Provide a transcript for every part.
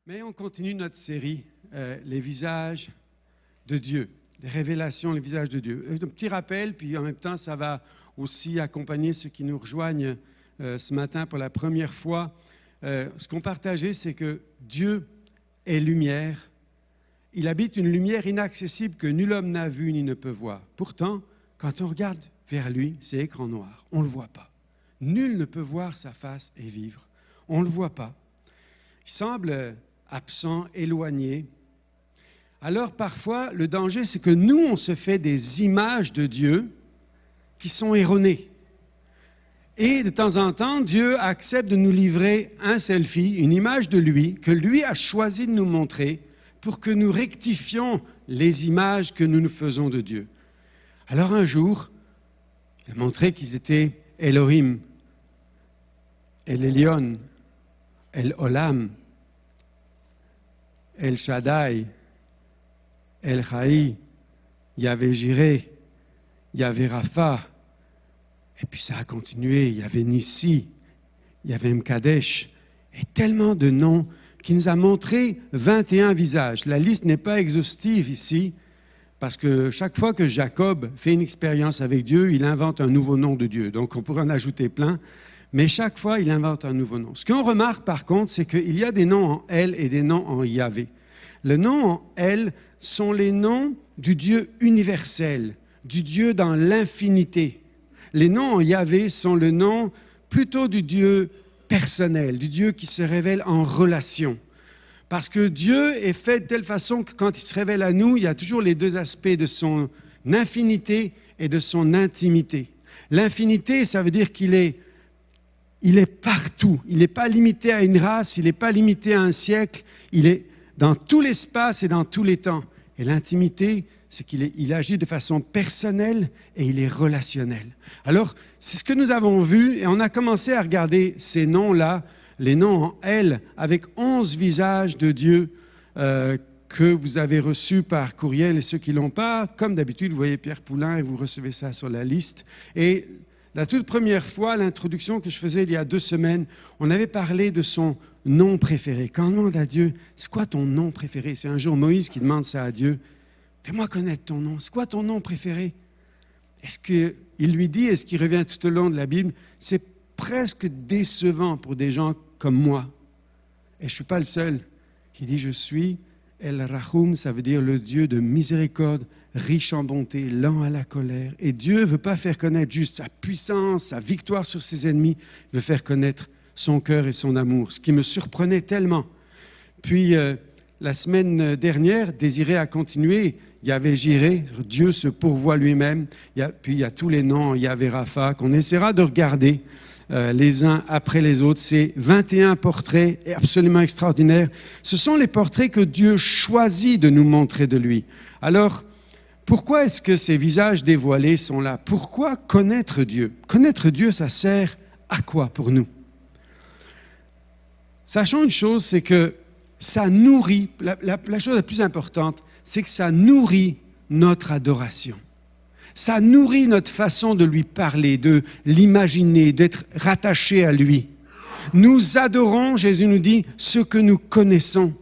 Mais on continue notre série, les visages de Dieu, les révélations, les visages de Dieu. Un petit rappel, puis en même temps, ça va aussi accompagner ceux qui nous rejoignent ce matin pour la première fois. Ce qu'on partageait, c'est que Dieu est lumière. Il habite une lumière inaccessible que nul homme n'a vue ni ne peut voir. Pourtant, quand on regarde vers lui, c'est écran noir. On ne le voit pas. Nul ne peut voir sa face et vivre. On ne le voit pas. Il semble absent, éloigné. Alors parfois, le danger, c'est que nous, on se fait des images de Dieu qui sont erronées. Et de temps en temps, Dieu accepte de nous livrer un selfie, une image de lui, que lui a choisi de nous montrer pour que nous rectifions les images que nous nous faisons de Dieu. Alors un jour, il a montré qu'ils étaient Elohim, El Elyon, El Olam, El Shaddai, El Chai, Yahvé Jireh, Yahvé Rapha. Et puis ça a continué, il y avait Nissi, il y avait Mkadesh, et tellement de noms qui nous a montré 21 visages. La liste n'est pas exhaustive ici, parce que chaque fois que Jacob fait une expérience avec Dieu, il invente un nouveau nom de Dieu. Donc on pourrait en ajouter plein, mais chaque fois, il invente un nouveau nom. Ce qu'on remarque par contre, c'est qu'il y a des noms en El et des noms en Yahvé. Les noms en El sont les noms du Dieu universel, du Dieu dans l'infinité. Les noms en Yahvé sont le nom plutôt du Dieu personnel, du Dieu qui se révèle en relation. Parce que Dieu est fait de telle façon que quand il se révèle à nous, il y a toujours les deux aspects de son infinité et de son intimité. L'infinité, ça veut dire qu'il est partout. Il n'est pas limité à une race, il n'est pas limité à un siècle, il est dans tout l'espace et dans tous les temps. Et l'intimité, c'est qu'il agit de façon personnelle et il est relationnel. Alors, c'est ce que nous avons vu et on a commencé à regarder ces noms-là, les noms en L, avec 11 visages de Dieu que vous avez reçus par courriel et ceux qui ne l'ont pas. Comme d'habitude, vous voyez Pierre Poulain et vous recevez ça sur la liste. Et la toute première fois, l'introduction que je faisais il y a 2 semaines, on avait parlé de son nom préféré. Quand on demande à Dieu, c'est quoi ton nom préféré? C'est un jour Moïse qui demande ça à Dieu. Fais-moi connaître ton nom. C'est quoi ton nom préféré? Est-ce qu'il lui dit, est-ce qu'il revient tout au long de la Bible? C'est presque décevant pour des gens comme moi. Et je ne suis pas le seul. Il dit, je suis El Rahum, ça veut dire le Dieu de miséricorde, riche en bonté, lent à la colère. Et Dieu ne veut pas faire connaître juste sa puissance, sa victoire sur ses ennemis, il veut faire connaître son cœur et son amour, ce qui me surprenait tellement. Puis, la semaine dernière, Désiré a continué, Yahvé Jireh, Dieu se pourvoit lui-même, puis il y a tous les noms, Yahvé Rapha, qu'on essaiera de regarder les uns après les autres. C'est 21 portraits absolument extraordinaires. Ce sont les portraits que Dieu choisit de nous montrer de lui. Alors, pourquoi est-ce que ces visages dévoilés sont là? Pourquoi connaître Dieu? Connaître Dieu, ça sert à quoi pour nous? Sachons une chose, c'est que ça nourrit, la chose la plus importante, c'est que ça nourrit notre adoration. Ça nourrit notre façon de lui parler, de l'imaginer, d'être rattaché à lui. Nous adorons, Jésus nous dit, ce que nous connaissons.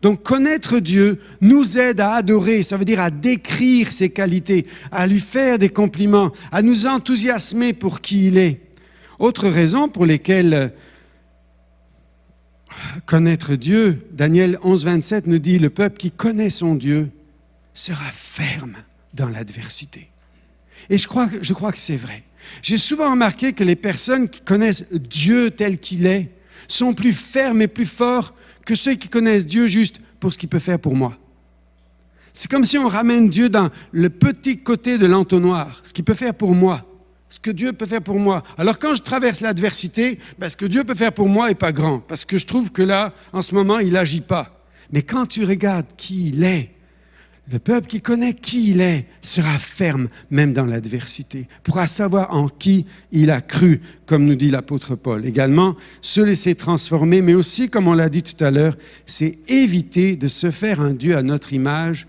Donc connaître Dieu nous aide à adorer, ça veut dire à décrire ses qualités, à lui faire des compliments, à nous enthousiasmer pour qui il est. Autre raison pour lesquelles connaître Dieu, Daniel 11, 27 nous dit, le peuple qui connaît son Dieu sera ferme dans l'adversité. Et je crois que c'est vrai. J'ai souvent remarqué que les personnes qui connaissent Dieu tel qu'il est sont plus fermes et plus forts que ceux qui connaissent Dieu juste pour ce qu'il peut faire pour moi. C'est comme si on ramène Dieu dans le petit côté de l'entonnoir, ce qu'il peut faire pour moi, ce que Dieu peut faire pour moi. Alors quand je traverse l'adversité, ce que Dieu peut faire pour moi n'est pas grand, parce que je trouve que là, en ce moment, il n'agit pas. Mais quand tu regardes qui il est, le peuple qui connaît qui il est sera ferme même dans l'adversité, pourra savoir en qui il a cru, comme nous dit l'apôtre Paul. Également, se laisser transformer, mais aussi, comme on l'a dit tout à l'heure, c'est éviter de se faire un Dieu à notre image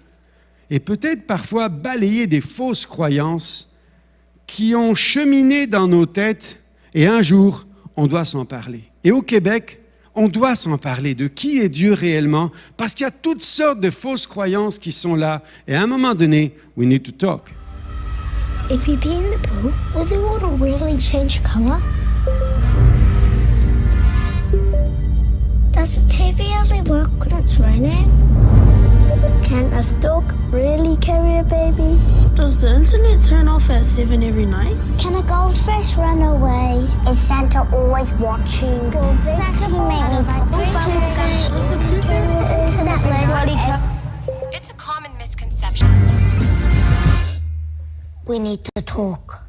et peut-être parfois balayer des fausses croyances qui ont cheminé dans nos têtes et un jour, on doit s'en parler. Et au Québec, on doit s'en parler de qui est Dieu réellement, parce qu'il y a toutes sortes de fausses croyances qui sont là. Et à un moment donné, we need to talk. If you pee in the pool, will the water really change color? Does the TV only work when it's raining? Can a stork really carry a baby? Does the internet turn off at 7 every night? Can a goldfish run away? Is Santa always watching? Will Big Mac It's a common misconception. We need to talk.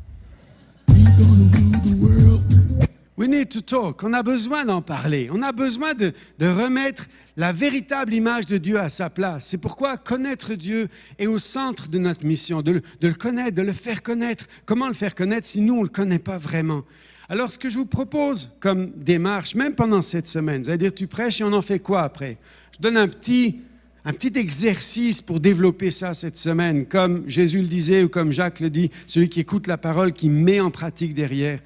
We need to talk. On a besoin d'en parler. On a besoin de remettre la véritable image de Dieu à sa place. C'est pourquoi connaître Dieu est au centre de notre mission, de le connaître, de le faire connaître. Comment le faire connaître si nous, on ne le connaît pas vraiment? Alors, ce que je vous propose comme démarche, même pendant cette semaine, vous allez dire, tu prêches et on en fait quoi après? Je donne un petit exercice pour développer ça cette semaine. Comme Jésus le disait ou comme Jacques le dit, celui qui écoute la parole, qui met en pratique derrière,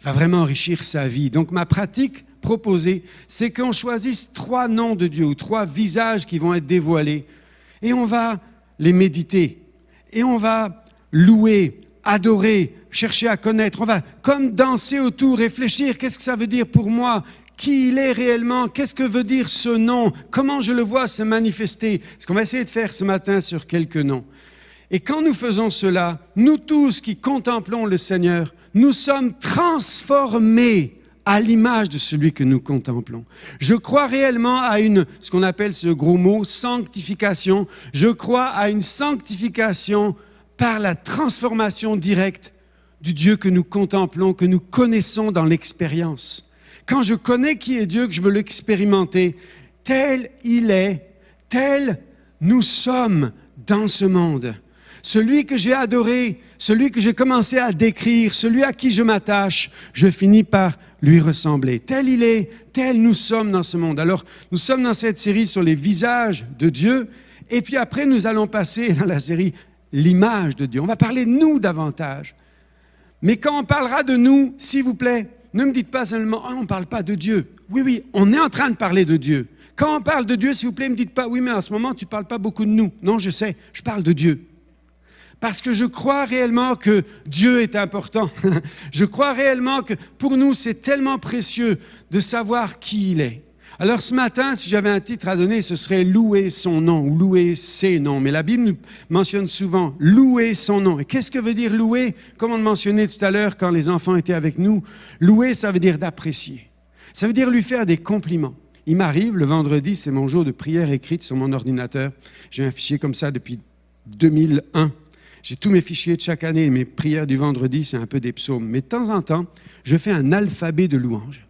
va vraiment enrichir sa vie. Donc ma pratique proposée, c'est qu'on choisisse 3 noms de Dieu ou 3 visages qui vont être dévoilés. Et on va les méditer. Et on va louer, adorer, chercher à connaître. On va comme danser autour, réfléchir. Qu'est-ce que ça veut dire pour moi? Qui il est réellement? Qu'est-ce que veut dire ce nom? Comment je le vois se manifester? Ce qu'on va essayer de faire ce matin sur quelques noms. Et quand nous faisons cela, nous tous qui contemplons le Seigneur, nous sommes transformés à l'image de celui que nous contemplons. Je crois réellement à ce qu'on appelle ce gros mot, sanctification. Je crois à une sanctification par la transformation directe du Dieu que nous contemplons, que nous connaissons dans l'expérience. Quand je connais qui est Dieu, que je veux l'expérimenter, tel il est, tel nous sommes dans ce monde. Celui que j'ai adoré, celui que j'ai commencé à décrire, celui à qui je m'attache, je finis par lui ressembler. Tel il est, tel nous sommes dans ce monde. Alors, nous sommes dans cette série sur les visages de Dieu, et puis après, nous allons passer dans la série l'image de Dieu. On va parler de nous davantage. Mais quand on parlera de nous, s'il vous plaît, ne me dites pas seulement « on ne parle pas de Dieu ». Oui, on est en train de parler de Dieu. Quand on parle de Dieu, s'il vous plaît, ne me dites pas « oui, mais en ce moment, tu ne parles pas beaucoup de nous ». Non, je sais, je parle de Dieu. Parce que je crois réellement que Dieu est important. Je crois réellement que pour nous, c'est tellement précieux de savoir qui il est. Alors ce matin, si j'avais un titre à donner, ce serait « Louer son nom » ou « Louer ses noms ». Mais la Bible nous mentionne souvent « Louer son nom ». Et qu'est-ce que veut dire louer? Comme on le mentionnait tout à l'heure quand les enfants étaient avec nous, louer, ça veut dire d'apprécier. Ça veut dire lui faire des compliments. Il m'arrive, le vendredi, c'est mon jour de prière écrite sur mon ordinateur. J'ai un fichier comme ça depuis 2001. J'ai tous mes fichiers de chaque année, mes prières du vendredi, c'est un peu des psaumes. Mais de temps en temps, je fais un alphabet de louanges.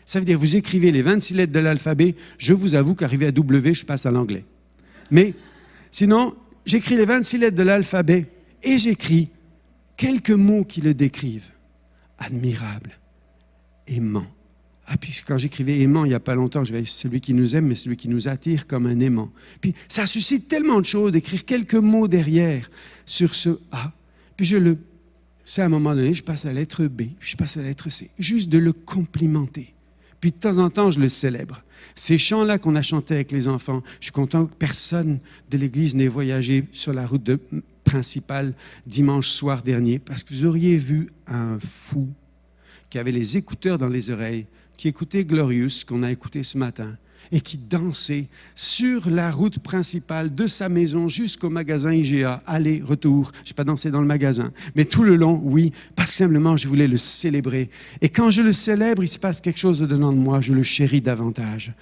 Ça veut dire, vous écrivez les 26 lettres de l'alphabet, je vous avoue qu'arrivé à W, je passe à l'anglais. Mais sinon, j'écris les 26 lettres de l'alphabet et j'écris quelques mots qui le décrivent. Admirable, aimant. Ah, puis quand j'écrivais aimant il n'y a pas longtemps, je vais celui qui nous aime, mais celui qui nous attire comme un aimant. Puis ça suscite tellement de choses d'écrire quelques mots derrière sur ce A. Puis c'est à un moment donné, je passe à la lettre B, puis je passe à la lettre C. Juste de le complimenter. Puis de temps en temps, je le célèbre. Ces chants-là qu'on a chantés avec les enfants, je suis content que personne de l'Église n'ait voyagé sur la route principale dimanche soir dernier, parce que vous auriez vu un fou qui avait les écouteurs dans les oreilles, qui écoutait Glorious, qu'on a écouté ce matin, et qui dansait sur la route principale de sa maison jusqu'au magasin IGA, aller-retour. Je n'ai pas dansé dans le magasin, mais tout le long, oui, parce que simplement je voulais le célébrer. Et quand je le célèbre, il se passe quelque chose au-dedans de moi, je le chéris davantage.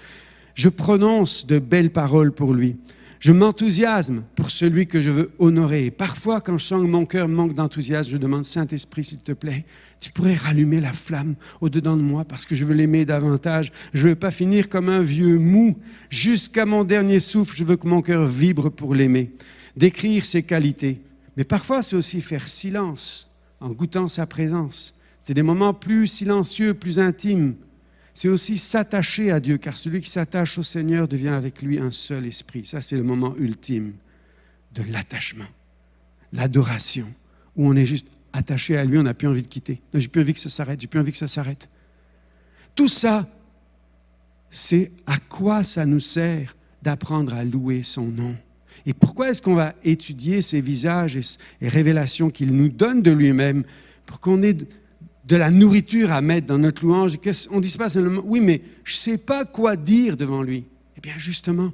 Je prononce de belles paroles pour lui. Je m'enthousiasme pour celui que je veux honorer. Parfois, quand je sens que mon cœur manque d'enthousiasme, je demande, Saint-Esprit, s'il te plaît, tu pourrais rallumer la flamme au-dedans de moi parce que je veux l'aimer davantage. Je ne veux pas finir comme un vieux mou. Jusqu'à mon dernier souffle, je veux que mon cœur vibre pour l'aimer. Décrire ses qualités. Mais parfois, c'est aussi faire silence en goûtant sa présence. C'est des moments plus silencieux, plus intimes. C'est aussi s'attacher à Dieu, car celui qui s'attache au Seigneur devient avec lui un seul esprit. Ça, c'est le moment ultime de l'attachement, l'adoration, où on est juste attaché à lui, on n'a plus envie de quitter. J'ai plus envie que ça s'arrête, j'ai plus envie que ça s'arrête. Tout ça, c'est à quoi ça nous sert d'apprendre à louer son nom. Et pourquoi est-ce qu'on va étudier ses visages et révélations qu'il nous donne de lui-même pour qu'on ait de la nourriture à mettre dans notre louange? On ne dit pas seulement, oui, mais je ne sais pas quoi dire devant lui. Eh bien, justement,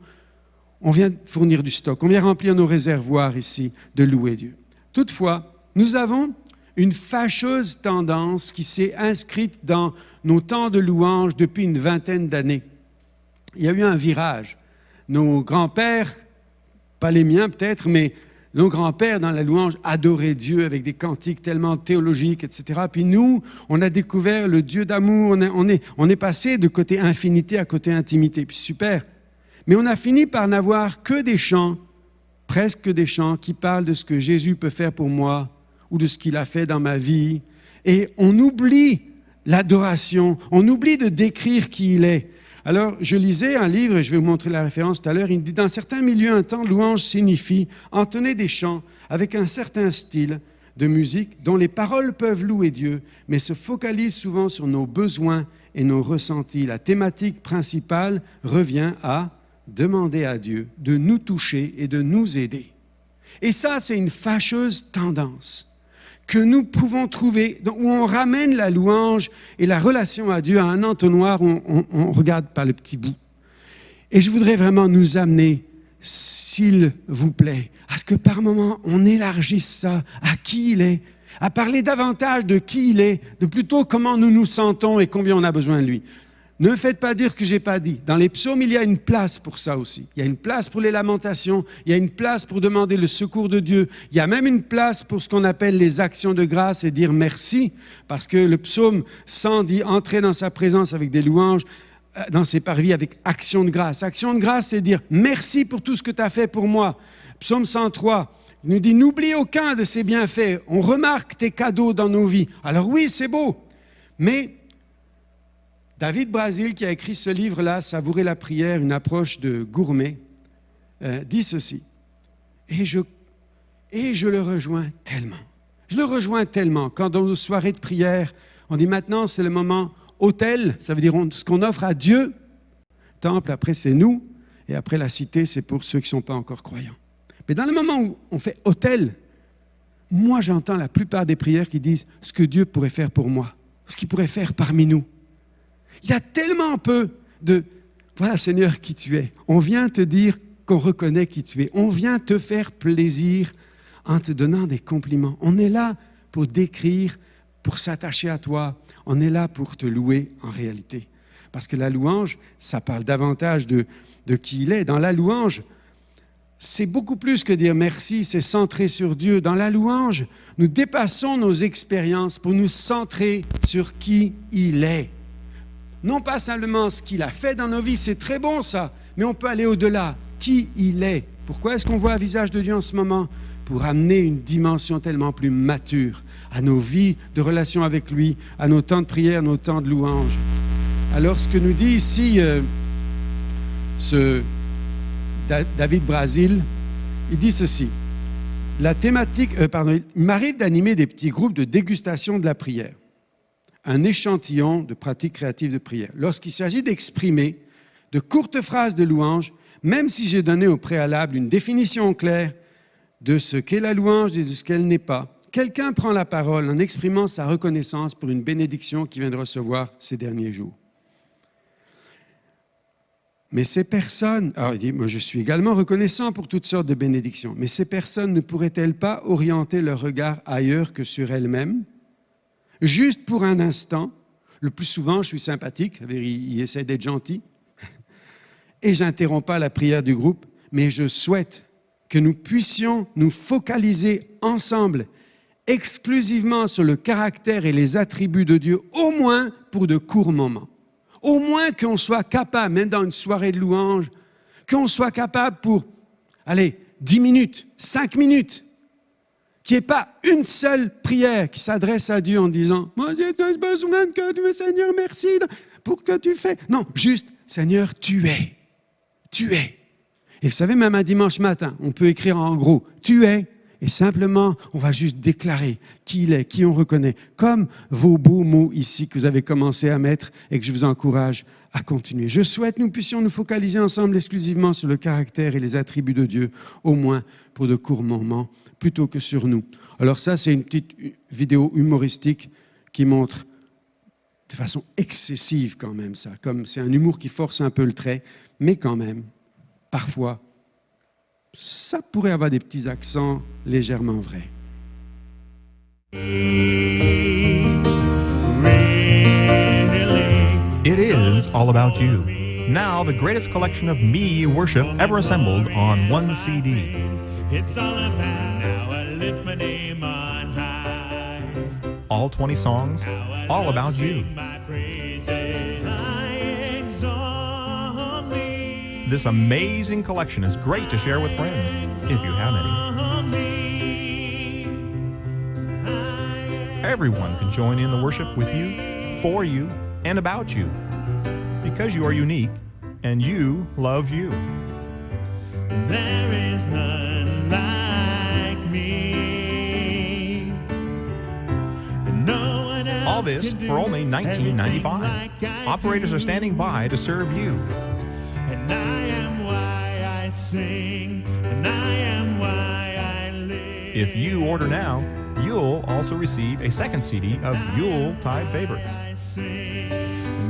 on vient fournir du stock, on vient remplir nos réservoirs ici de louer Dieu. Toutefois, nous avons une fâcheuse tendance qui s'est inscrite dans nos temps de louange depuis une vingtaine d'années. Il y a eu un virage. Nos grands-pères, pas les miens peut-être, mais nos grands-pères dans la louange adoraient Dieu avec des cantiques tellement théologiques, etc. Puis nous, on a découvert le Dieu d'amour, on est passé de côté infinité à côté intimité, puis super. Mais on a fini par n'avoir que des chants, presque des chants, qui parlent de ce que Jésus peut faire pour moi, ou de ce qu'il a fait dans ma vie. Et on oublie l'adoration, on oublie de décrire qui il est. Alors, je lisais un livre, et je vais vous montrer la référence tout à l'heure, il dit, dans certains milieux, un temps de louange signifie entonner des chants avec un certain style de musique dont les paroles peuvent louer Dieu, mais se focalisent souvent sur nos besoins et nos ressentis. La thématique principale revient à demander à Dieu de nous toucher et de nous aider. Et ça, c'est une fâcheuse tendance que nous pouvons trouver, où on ramène la louange et la relation à Dieu à un entonnoir où on regarde par le petit bout. Et je voudrais vraiment nous amener, s'il vous plaît, à ce que par moment on élargisse ça à qui il est, à parler davantage de qui il est, de plutôt comment nous nous sentons et combien on a besoin de lui. Ne me faites pas dire ce que je n'ai pas dit. Dans les psaumes, il y a une place pour ça aussi. Il y a une place pour les lamentations, il y a une place pour demander le secours de Dieu. Il y a même une place pour ce qu'on appelle les actions de grâce et dire merci, parce que le psaume 100 dit entrer dans sa présence avec des louanges, dans ses parvis avec action de grâce. Action de grâce, c'est dire merci pour tout ce que tu as fait pour moi. Psaume 103 nous dit n'oublie aucun de ses bienfaits. On remarque tes cadeaux dans nos vies. Alors oui, c'est beau, mais David Brasil, qui a écrit ce livre-là, Savourer la prière, une approche de gourmet, dit ceci. Et je le rejoins tellement. Je le rejoins tellement. Quand dans nos soirées de prière, on dit maintenant c'est le moment autel, ça veut dire ce qu'on offre à Dieu. Temple, après c'est nous, et après la cité, c'est pour ceux qui ne sont pas encore croyants. Mais dans le moment où on fait autel, moi j'entends la plupart des prières qui disent ce que Dieu pourrait faire pour moi, ce qu'il pourrait faire parmi nous. Il y a tellement peu de « Voilà Seigneur qui tu es ». On vient te dire qu'on reconnaît qui tu es. On vient te faire plaisir en te donnant des compliments. On est là pour décrire, pour s'attacher à toi. On est là pour te louer en réalité. Parce que la louange, ça parle davantage de qui il est. Dans la louange, c'est beaucoup plus que dire merci, c'est centré sur Dieu. Dans la louange, nous dépassons nos expériences pour nous centrer sur qui il est. Non pas simplement ce qu'il a fait dans nos vies, c'est très bon ça, mais on peut aller au-delà. Qui il est? Pourquoi est-ce qu'on voit un visage de Dieu en ce moment? Pour amener une dimension tellement plus mature à nos vies de relation avec lui, à nos temps de prière, nos temps de louange. Alors ce que nous dit ici David Brasil, il dit ceci. La thématique, il m'arrive d'animer des petits groupes de dégustation de la prière. Un échantillon de pratiques créatives de prière. Lorsqu'il s'agit d'exprimer de courtes phrases de louange, même si j'ai donné au préalable une définition claire de ce qu'est la louange et de ce qu'elle n'est pas, quelqu'un prend la parole en exprimant sa reconnaissance pour une bénédiction qu'il vient de recevoir ces derniers jours. Mais ces personnes, alors il dit, moi je suis également reconnaissant pour toutes sortes de bénédictions, mais ces personnes ne pourraient-elles pas orienter leur regard ailleurs que sur elles-mêmes? Juste pour un instant, le plus souvent je suis sympathique, il essaie d'être gentil, et j'interromps pas la prière du groupe, mais je souhaite que nous puissions nous focaliser ensemble, exclusivement sur le caractère et les attributs de Dieu, au moins pour de courts moments. Au moins qu'on soit capable, même dans une soirée de louange, qu'on soit capable pour, 10 minutes, 5 minutes, qu'il n'y ait pas une seule prière qui s'adresse à Dieu en disant « Moi, j'ai besoin que Dieu, Seigneur, merci pour ce que tu fais. » Non, juste « Seigneur, tu es. Tu es. » Et vous savez, même un dimanche matin, on peut écrire en gros « Tu es. » Et simplement, on va juste déclarer qui il est, qui on reconnaît, comme vos beaux mots ici que vous avez commencé à mettre et que je vous encourage à continuer. Je souhaite que nous puissions nous focaliser ensemble exclusivement sur le caractère et les attributs de Dieu, au moins pour de courts moments, plutôt que sur nous. Alors ça, c'est une petite vidéo humoristique qui montre de façon excessive quand même ça, comme c'est un humour qui force un peu le trait, mais quand même, parfois, ça pourrait avoir des petits accents légèrement vrais. It is all about you. Now, the greatest collection of me worship ever assembled on one CD. It's all about now I lift my name on high. All 20 songs, all about you. My praises I exalt thee. This amazing collection is great to share with friends, if you have any. Everyone can join in the worship with you, for you, and about you. Because you are unique, and you love you. There is none like me. No one else All this can do for only everything $19.95. like I Operators do. are standing by to serve you. And I am why I sing, and I am why I live. If you order now, you'll also receive a second CD of Yuletide favorites. I sing,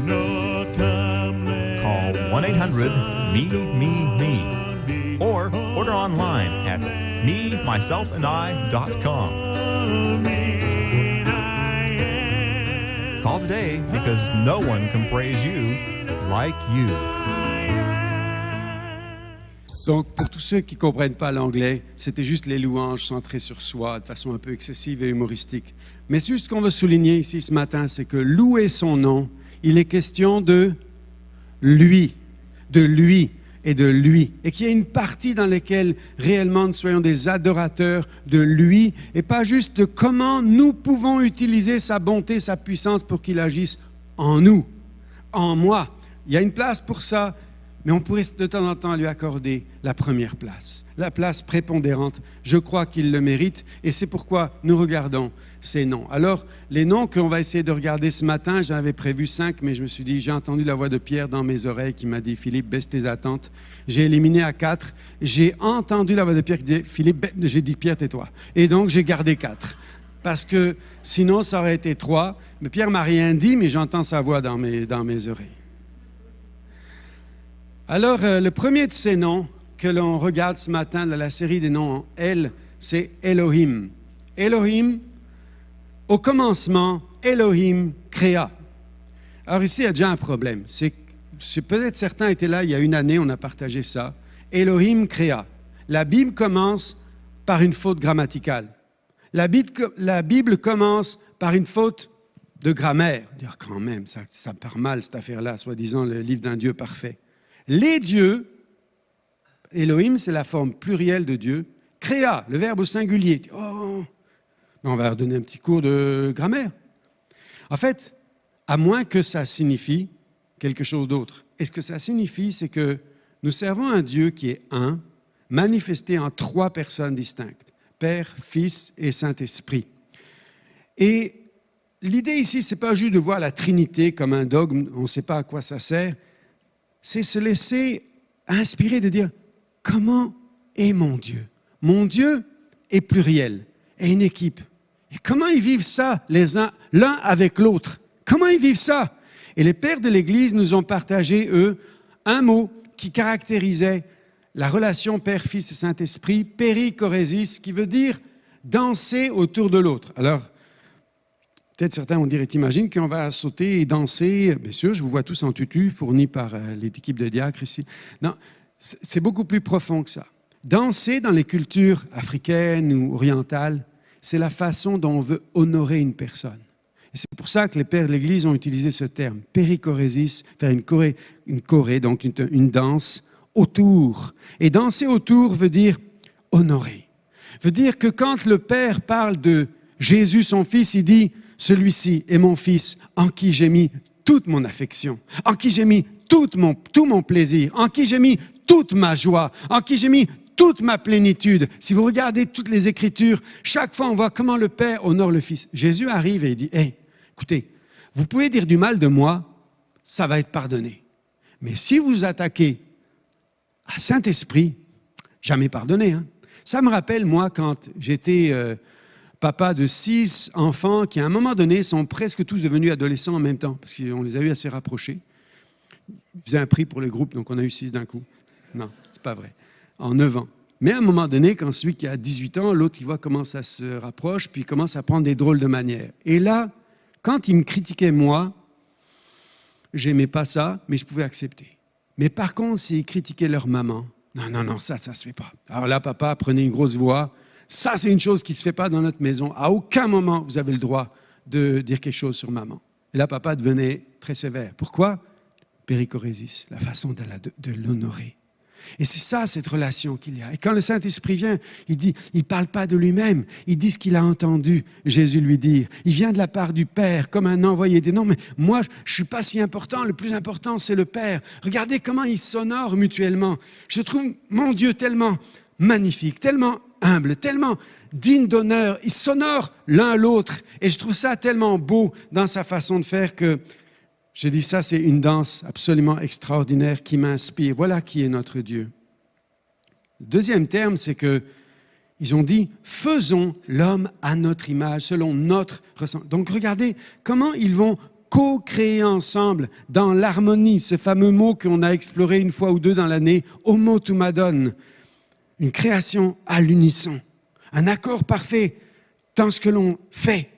no, come let Call 1-800-ME-ME-ME or order online at memyselfandi.com. Call today because no one can praise you like you. Donc, pour tous ceux qui ne comprennent pas l'anglais, c'était juste les louanges centrées sur soi, de façon un peu excessive et humoristique. Mais juste ce qu'on veut souligner ici ce matin, c'est que louer son nom, il est question de lui et de lui. Et qu'il y ait une partie dans laquelle réellement nous soyons des adorateurs de lui et pas juste de comment nous pouvons utiliser sa bonté, sa puissance pour qu'il agisse en nous, en moi. Il y a une place pour ça. Mais on pourrait de temps en temps lui accorder la première place, la place prépondérante. Je crois qu'il le mérite et c'est pourquoi nous regardons ces noms. Alors, les noms qu'on va essayer de regarder ce matin, j'en avais prévu 5, mais je me suis dit, j'ai entendu la voix de Pierre dans mes oreilles qui m'a dit, Philippe, baisse tes attentes. J'ai éliminé à 4. J'ai entendu la voix de Pierre qui disait, Philippe, j'ai dit, Pierre, tais-toi. Et donc, j'ai gardé 4. Parce que sinon, ça aurait été 3. Mais Pierre m'a rien dit, mais j'entends sa voix dans mes oreilles. Alors, le premier de ces noms que l'on regarde ce matin dans la série des noms en L, c'est Elohim. Elohim, au commencement, Elohim créa. Alors ici, il y a déjà un problème. C'est peut-être certains étaient là il y a une année, on a partagé ça. Elohim créa. La Bible commence par une faute grammaticale. La Bible commence par une faute de grammaire. Dire quand même, ça part mal cette affaire-là, soi-disant le livre d'un Dieu parfait. Les dieux, Elohim, c'est la forme plurielle de Dieu, créa, le verbe au singulier. Oh, on va leur donner un petit cours de grammaire. En fait, à moins que ça signifie quelque chose d'autre. Et ce que ça signifie, c'est que nous servons un Dieu qui est un, manifesté en 3 personnes distinctes, Père, Fils et Saint-Esprit. Et l'idée ici, ce n'est pas juste de voir la Trinité comme un dogme, on ne sait pas à quoi ça sert, c'est se laisser inspirer de dire « Comment est mon Dieu ?» Mon Dieu est pluriel, est une équipe. Et comment ils vivent ça, l'un avec l'autre? Comment ils vivent ça? Et les pères de l'Église nous ont partagé, eux, un mot qui caractérisait la relation Père, Fils et Saint-Esprit, périchorésis, qui veut dire danser autour de l'autre. Alors, peut-être certains vont dire, t'imagines qu'on va sauter et danser? Bien sûr, je vous vois tous en tutu, fournis par l'équipe de diacres ici. Non, c'est beaucoup plus profond que ça. Danser dans les cultures africaines ou orientales, c'est la façon dont on veut honorer une personne. Et c'est pour ça que les pères de l'Église ont utilisé ce terme, périchorésis, faire une choré, donc une danse autour. Et danser autour veut dire honorer. Veut dire que quand le Père parle de Jésus, son Fils, il dit « Celui-ci est mon Fils en qui j'ai mis toute mon affection, en qui j'ai mis tout mon plaisir, en qui j'ai mis toute ma joie, en qui j'ai mis toute ma plénitude. Si vous regardez toutes les Écritures, chaque fois on voit comment le Père honore le Fils. Jésus arrive et il dit, « Hey, écoutez, vous pouvez dire du mal de moi, ça va être pardonné. Mais si vous attaquez à Saint-Esprit, jamais pardonné. Hein. » Ça me rappelle, moi, quand j'étais papa de 6 enfants qui, à un moment donné, sont presque tous devenus adolescents en même temps, parce qu'on les a eu assez rapprochés. Ils faisaient un prix pour le groupe, donc on a eu 6 d'un coup. Non, c'est pas vrai. En 9 ans. Mais à un moment donné, quand celui qui a 18 ans, l'autre, il voit comment ça se rapproche, puis il commence à prendre des drôles de manières. Et là, quand il me critiquait, moi, j'aimais pas ça, mais je pouvais accepter. Mais par contre, s'ils critiquaient leur maman, non, ça se fait pas. Alors là, papa, prenez une grosse voix. Ça, c'est une chose qui se fait pas dans notre maison. À aucun moment, vous avez le droit de dire quelque chose sur maman. Et là, papa devenait très sévère. Pourquoi? Péricorésis, la façon de l'honorer. Et c'est ça, cette relation qu'il y a. Et quand le Saint-Esprit vient, il parle pas de lui-même, il dit ce qu'il a entendu Jésus lui dire. Il vient de la part du Père, comme un envoyé. Il dit, non, mais moi, je suis pas si important, le plus important, c'est le Père. Regardez comment ils s'honorent mutuellement. Je trouve mon Dieu tellement magnifique, tellement humble, tellement digne d'honneur. Ils s'honorent l'un à l'autre. Et je trouve ça tellement beau dans sa façon de faire que j'ai dit, ça, c'est une danse absolument extraordinaire qui m'inspire. Voilà qui est notre Dieu. Le deuxième terme, c'est que ils ont dit, faisons l'homme à notre image, selon notre ressenti. Donc, regardez comment ils vont co-créer ensemble dans l'harmonie, ce fameux mot qu'on a exploré une fois ou deux dans l'année, homotumadon, une création à l'unisson, un accord parfait dans ce que l'on fait.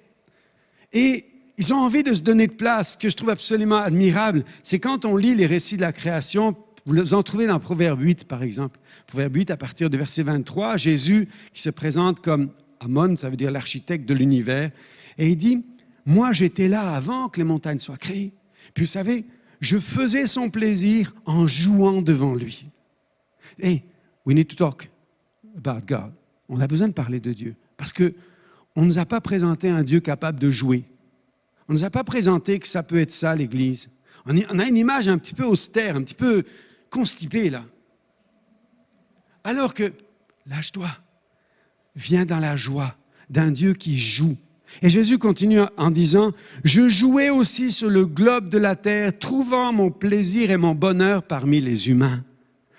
Et ils ont envie de se donner de place. Ce que je trouve absolument admirable, c'est quand on lit les récits de la création, vous en trouvez dans Proverbe 8, par exemple. Proverbe 8, à partir du verset 23, Jésus qui se présente comme Amon, ça veut dire l'architecte de l'univers, et il dit, « Moi, j'étais là avant que les montagnes soient créées. Puis, vous savez, je faisais son plaisir en jouant devant lui. » Hey, we need to talk about God. On a besoin de parler de Dieu, parce qu'on ne nous a pas présenté un Dieu capable de jouer. On ne nous a pas présenté que ça peut être ça, l'Église. On a une image un petit peu austère, un petit peu constipée, là. Alors que, lâche-toi, viens dans la joie d'un Dieu qui joue. Et Jésus continue en disant, « Je jouais aussi sur le globe de la terre, trouvant mon plaisir et mon bonheur parmi les humains. »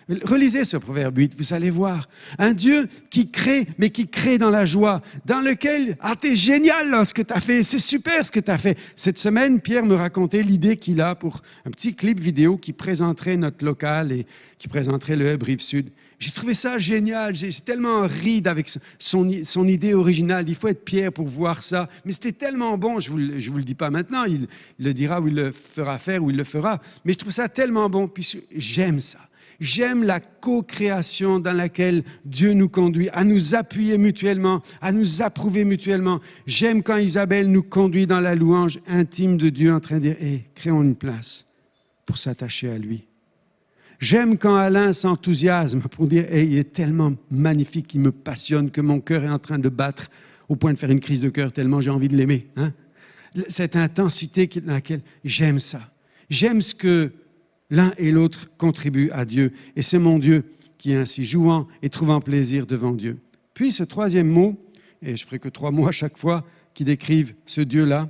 Relisez ce Proverbe 8, vous allez voir. Un Dieu qui crée, mais qui crée dans la joie, dans lequel, t'es génial là, ce que t'as fait, c'est super ce que t'as fait. Cette semaine, Pierre me racontait l'idée qu'il a pour un petit clip vidéo qui présenterait notre local et qui présenterait le Hub Rive-Sud. J'ai trouvé ça génial, j'ai tellement ri avec son idée originale. Il faut être Pierre pour voir ça. Mais c'était tellement bon, je vous le dis pas maintenant, il le dira ou il le fera faire ou il le fera. Mais je trouve ça tellement bon, puis j'aime ça. J'aime la co-création dans laquelle Dieu nous conduit, à nous appuyer mutuellement, à nous approuver mutuellement. J'aime quand Isabelle nous conduit dans la louange intime de Dieu en train de dire, hey, créons une place pour s'attacher à lui. J'aime quand Alain s'enthousiasme pour dire, hey, il est tellement magnifique, il me passionne, que mon cœur est en train de battre au point de faire une crise de cœur tellement j'ai envie de l'aimer. Hein? Cette intensité dans laquelle j'aime ça. J'aime ce que l'un et l'autre contribuent à Dieu. Et c'est mon Dieu qui est ainsi jouant et trouvant plaisir devant Dieu. Puis ce troisième mot, et je ferai que 3 mots à chaque fois qui décrivent ce Dieu-là,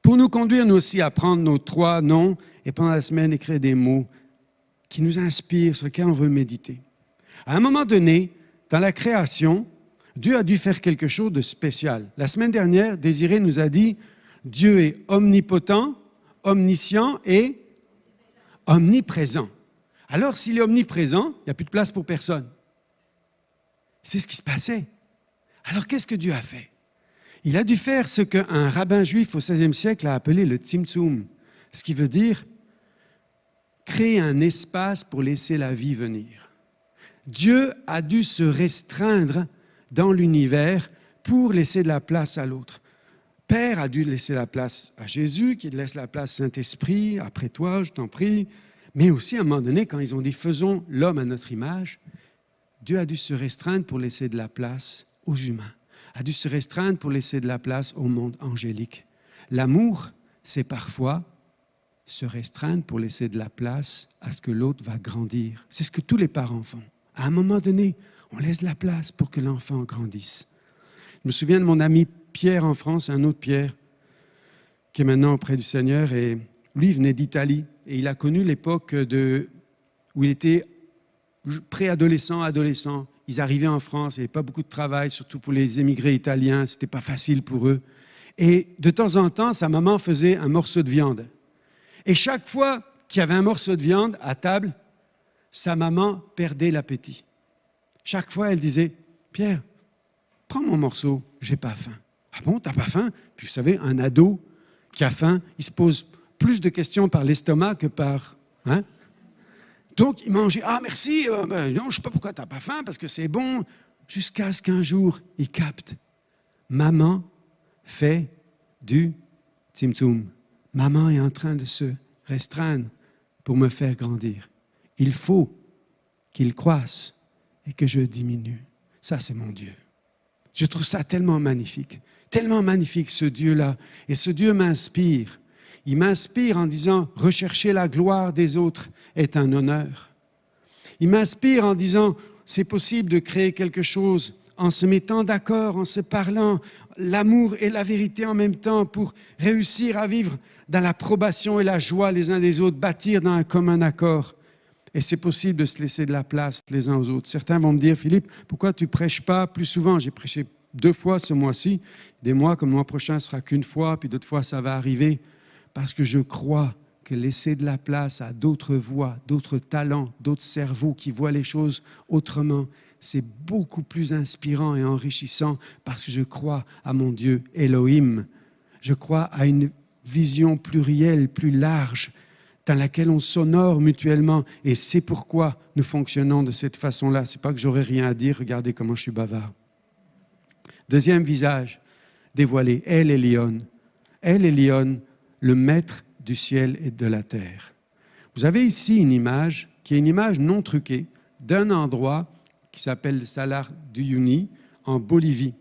pour nous conduire nous aussi à prendre nos 3 noms et pendant la semaine écrire des mots qui nous inspirent, sur lesquels on veut méditer. À un moment donné, dans la création, Dieu a dû faire quelque chose de spécial. La semaine dernière, Désiré nous a dit, Dieu est omnipotent, omniscient et omniprésent. Alors, s'il est omniprésent, il n'y a plus de place pour personne. C'est ce qui se passait. Alors, qu'est-ce que Dieu a fait? Il a dû faire ce qu'un rabbin juif au XVIe siècle a appelé le tzimtzum, ce qui veut dire créer un espace pour laisser la vie venir. Dieu a dû se restreindre dans l'univers pour laisser de la place à l'autre. Père a dû laisser la place à Jésus, qui laisse la place au Saint-Esprit, après toi, je t'en prie. Mais aussi, à un moment donné, quand ils ont dit « faisons l'homme à notre image », Dieu a dû se restreindre pour laisser de la place aux humains, a dû se restreindre pour laisser de la place au monde angélique. L'amour, c'est parfois se restreindre pour laisser de la place à ce que l'autre va grandir. C'est ce que tous les parents font. À un moment donné, on laisse la place pour que l'enfant grandisse. Je me souviens de mon ami Pierre en France, un autre Pierre, qui est maintenant auprès du Seigneur, et lui, il venait d'Italie, et il a connu l'époque où il était préadolescent, adolescent. Ils arrivaient en France, il n'y avait pas beaucoup de travail, surtout pour les émigrés italiens, c'était pas facile pour eux. Et de temps en temps, sa maman faisait un morceau de viande. Et chaque fois qu'il y avait un morceau de viande à table, sa maman perdait l'appétit. Chaque fois, elle disait, « Pierre, prends mon morceau, j'ai pas faim. » « Ah bon, t'as pas faim? » Puis vous savez, un ado qui a faim, il se pose plus de questions par l'estomac que par... Hein? Donc, il mangeait, « Ah, merci, non, je ne sais pas pourquoi t'as pas faim, parce que c'est bon. » Jusqu'à ce qu'un jour, il capte. Maman fait du tsum-tsum. Maman est en train de se restreindre pour me faire grandir. Il faut qu'il croisse et que je diminue. Ça, c'est mon Dieu. Je trouve ça tellement magnifique ce Dieu-là. Et ce Dieu m'inspire. Il m'inspire en disant, rechercher la gloire des autres est un honneur. Il m'inspire en disant, c'est possible de créer quelque chose en se mettant d'accord, en se parlant, l'amour et la vérité en même temps pour réussir à vivre dans l'approbation et la joie les uns des autres, bâtir dans un commun accord. Et c'est possible de se laisser de la place les uns aux autres. Certains vont me dire, Philippe, pourquoi tu ne prêches pas plus souvent? J'ai prêché 2 fois ce mois-ci. Des mois comme le mois prochain, ce sera qu'1 fois, puis d'autres fois, ça va arriver. Parce que je crois que laisser de la place à d'autres voix, d'autres talents, d'autres cerveaux qui voient les choses autrement, c'est beaucoup plus inspirant et enrichissant parce que je crois à mon Dieu Elohim. Je crois à une vision plurielle, plus large, dans laquelle on s'honore mutuellement. Et c'est pourquoi nous fonctionnons de cette façon-là. Ce n'est pas que j'aurais rien à dire, regardez comment je suis bavard. Deuxième visage dévoilé, El Elyon. El Elyon, le maître du ciel et de la terre. Vous avez ici une image, qui est une image non truquée, d'un endroit qui s'appelle le Salar d'Uyuni, en Bolivie.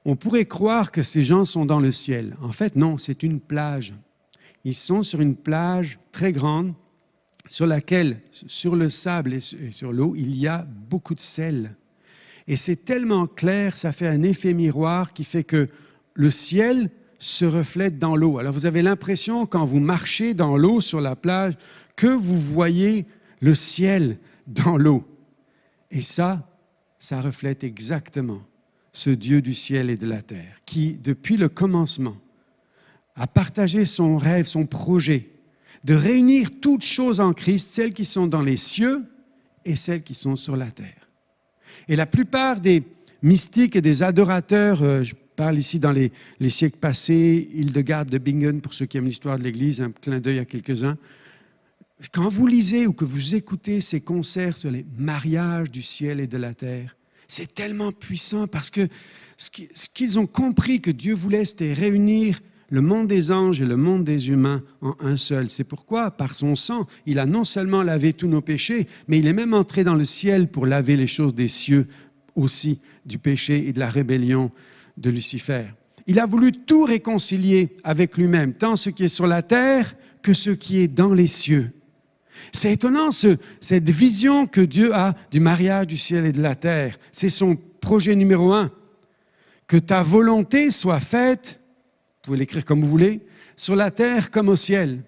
On pourrait croire que ces gens sont dans le ciel. En fait, non, c'est une plage. Ils sont sur une plage très grande, sur laquelle, sur le sable et sur l'eau, il y a beaucoup de sel. Et c'est tellement clair, ça fait un effet miroir qui fait que le ciel se reflète dans l'eau. Alors vous avez l'impression, quand vous marchez dans l'eau sur la plage, que vous voyez le ciel dans l'eau. Et ça reflète exactement ce Dieu du ciel et de la terre, qui, depuis le commencement, a partagé son rêve, son projet, de réunir toutes choses en Christ, celles qui sont dans les cieux et celles qui sont sur la terre. Et la plupart des mystiques et des adorateurs, je parle ici dans les siècles passés, Hildegarde de Bingen, pour ceux qui aiment l'histoire de l'Église, un clin d'œil à quelques-uns, quand vous lisez ou que vous écoutez ces concerts sur les mariages du ciel et de la terre, c'est tellement puissant parce que ce qu'ils ont compris que Dieu voulait, c'était réunir le monde des anges et le monde des humains en un seul. C'est pourquoi, par son sang, il a non seulement lavé tous nos péchés, mais il est même entré dans le ciel pour laver les choses des cieux aussi, du péché et de la rébellion de Lucifer. Il a voulu tout réconcilier avec lui-même, tant ce qui est sur la terre que ce qui est dans les cieux. C'est étonnant, cette vision que Dieu a du mariage du ciel et de la terre. C'est son projet numéro 1. Que ta volonté soit faite, vous pouvez l'écrire comme vous voulez, sur la terre comme au ciel.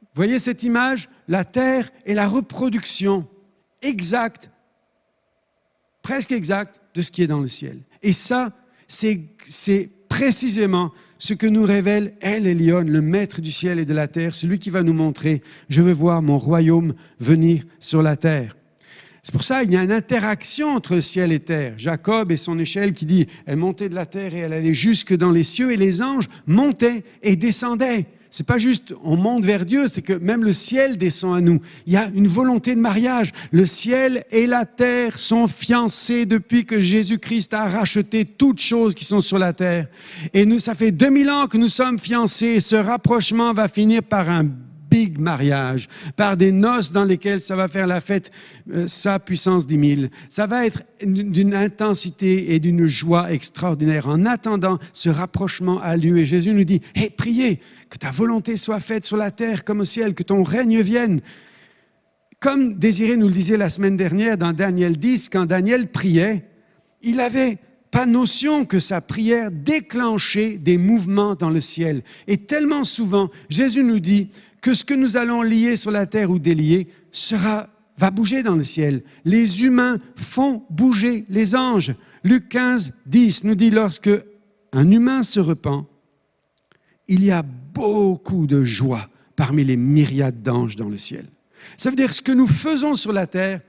Vous voyez cette image? La terre est la reproduction exacte, presque exacte, de ce qui est dans le ciel. Et ça, c'est précisément ce que nous révèle El Elyon, le maître du ciel et de la terre, celui qui va nous montrer, je veux voir mon royaume venir sur la terre. C'est pour ça qu'il y a une interaction entre ciel et terre. Jacob et son échelle qui dit, elle montait de la terre et elle allait jusque dans les cieux, et les anges montaient et descendaient. C'est pas juste on monte vers Dieu, c'est que même le ciel descend à nous. Il y a une volonté de mariage. Le ciel et la terre sont fiancés depuis que Jésus-Christ a racheté toutes choses qui sont sur la terre. Et nous, ça fait 2000 ans que nous sommes fiancés, et ce rapprochement va finir par un big mariage, par des noces dans lesquelles ça va faire la fête, sa puissance 10 000. Ça va être d'une intensité et d'une joie extraordinaire. En attendant, ce rapprochement a lieu et Jésus nous dit, « Hey, priez, que ta volonté soit faite sur la terre comme au ciel, que ton règne vienne. » comme Désiré nous le disait la semaine dernière dans Daniel 10, quand Daniel priait, il n'avait pas notion que sa prière déclenchait des mouvements dans le ciel. Et tellement souvent, Jésus nous dit que ce que nous allons lier sur la terre ou délier va bouger dans le ciel. Les humains font bouger les anges. Luc 15, 10 nous dit lorsque un humain se repent, il y a beaucoup de joie parmi les myriades d'anges dans le ciel. Ça veut dire que ce que nous faisons sur la terre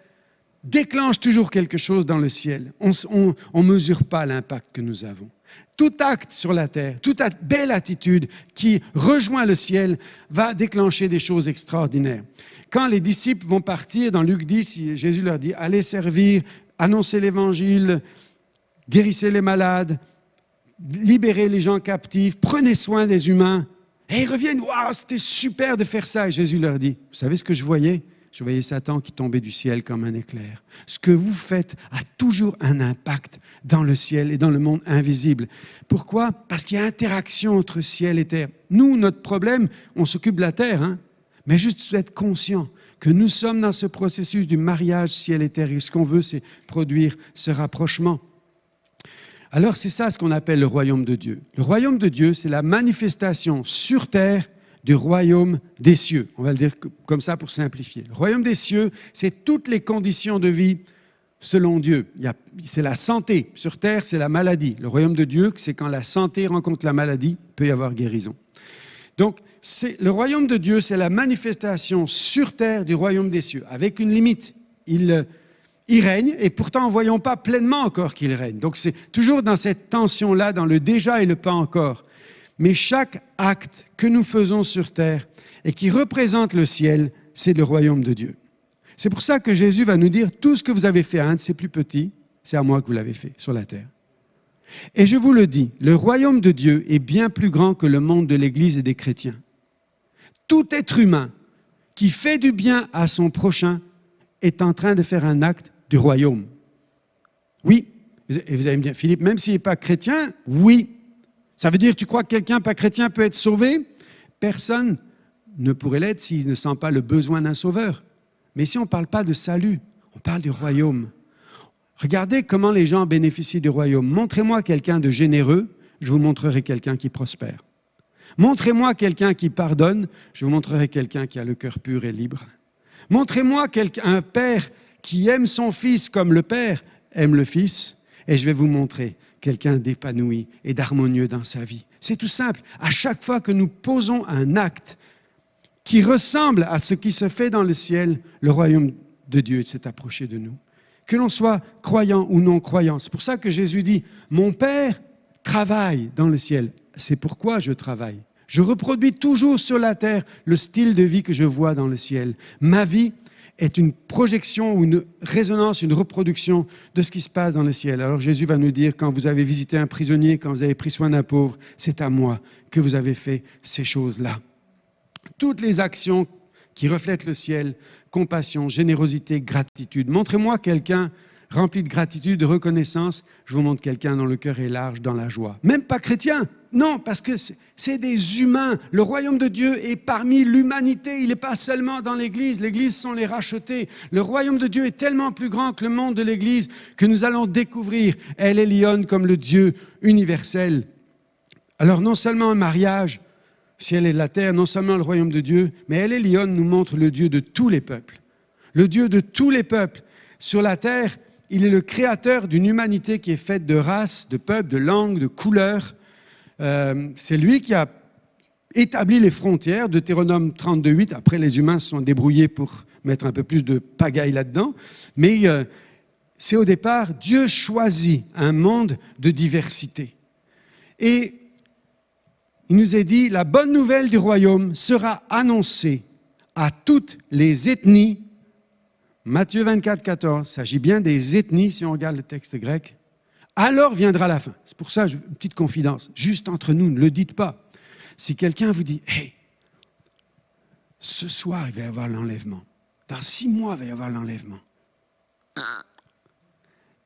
déclenche toujours quelque chose dans le ciel. On ne mesure pas l'impact que nous avons. Tout acte sur la terre, toute belle attitude qui rejoint le ciel va déclencher des choses extraordinaires. Quand les disciples vont partir, dans Luc 10, Jésus leur dit « Allez servir, annoncez l'évangile, guérissez les malades, libérez les gens captifs, prenez soin des humains. » Et ils reviennent « Waouh, c'était super de faire ça !» Et Jésus leur dit « Vous savez ce que je voyais ? Je voyais Satan qui tombait du ciel comme un éclair. Ce que vous faites a toujours un impact dans le ciel et dans le monde invisible. Pourquoi? Parce qu'il y a interaction entre ciel et terre. Nous, notre problème, on s'occupe de la terre, hein? Mais juste être conscient que nous sommes dans ce processus du mariage ciel et terre. Et ce qu'on veut, c'est produire ce rapprochement. Alors c'est ça ce qu'on appelle le royaume de Dieu. Le royaume de Dieu, c'est la manifestation sur terre du royaume des cieux. On va le dire comme ça pour simplifier. Le royaume des cieux, c'est toutes les conditions de vie selon Dieu. C'est la santé. Sur terre, c'est la maladie. Le royaume de Dieu, c'est quand la santé rencontre la maladie, il peut y avoir guérison. Donc, le royaume de Dieu, c'est la manifestation sur terre du royaume des cieux, avec une limite. Il règne, et pourtant, ne voyons pas pleinement encore qu'il règne. Donc, c'est toujours dans cette tension-là, dans le déjà et le pas encore. Mais chaque acte que nous faisons sur terre et qui représente le ciel, c'est le royaume de Dieu. C'est pour ça que Jésus va nous dire, tout ce que vous avez fait à un de ces plus petits, c'est à moi que vous l'avez fait sur la terre. Et je vous le dis, le royaume de Dieu est bien plus grand que le monde de l'Église et des chrétiens. Tout être humain qui fait du bien à son prochain est en train de faire un acte du royaume. Oui, et vous allez me dire, Philippe, même s'il n'est pas chrétien, oui. Ça veut dire, tu crois que quelqu'un pas chrétien peut être sauvé? Personne ne pourrait l'être s'il ne sent pas le besoin d'un sauveur. Mais ici, on ne parle pas de salut, on parle du royaume. Regardez comment les gens bénéficient du royaume. Montrez-moi quelqu'un de généreux, je vous montrerai quelqu'un qui prospère. Montrez-moi quelqu'un qui pardonne, je vous montrerai quelqu'un qui a le cœur pur et libre. Montrez-moi un père qui aime son fils comme le père aime le fils, et je vais vous montrer quelqu'un d'épanoui et d'harmonieux dans sa vie. C'est tout simple. À chaque fois que nous posons un acte qui ressemble à ce qui se fait dans le ciel, le royaume de Dieu s'est approché de nous. Que l'on soit croyant ou non croyant. C'est pour ça que Jésus dit, mon Père travaille dans le ciel. C'est pourquoi je travaille. Je reproduis toujours sur la terre le style de vie que je vois dans le ciel. Ma vie est une projection ou une résonance, une reproduction de ce qui se passe dans le ciel. Alors Jésus va nous dire, quand vous avez visité un prisonnier, quand vous avez pris soin d'un pauvre, c'est à moi que vous avez fait ces choses-là. Toutes les actions qui reflètent le ciel, compassion, générosité, gratitude. Montrez-moi quelqu'un rempli de gratitude, de reconnaissance, je vous montre quelqu'un dont le cœur est large dans la joie. Même pas chrétien, non, parce que c'est des humains. Le royaume de Dieu est parmi l'humanité, il n'est pas seulement dans l'Église. L'Église sont les rachetés. Le royaume de Dieu est tellement plus grand que le monde de l'Église que nous allons découvrir El Elyon comme le Dieu universel. Alors non seulement un mariage, ciel et la terre, non seulement le royaume de Dieu, mais El Elyon nous montre le Dieu de tous les peuples. Le Dieu de tous les peuples. Sur la terre, il est le créateur d'une humanité qui est faite de races, de peuples, de langues, de couleurs. C'est lui qui a établi les frontières, Deutéronome 32:8. Après, les humains se sont débrouillés pour mettre un peu plus de pagaille là-dedans. Mais c'est au départ, Dieu choisit un monde de diversité. Et il nous est dit, la bonne nouvelle du royaume sera annoncée à toutes les ethnies. Matthieu 24, 14, il s'agit bien des ethnies, si on regarde le texte grec. Alors viendra la fin. C'est pour ça, une petite confidence, juste entre nous, ne le dites pas. Si quelqu'un vous dit, hey, ce soir, il va y avoir l'enlèvement. Dans 6 mois, il va y avoir l'enlèvement.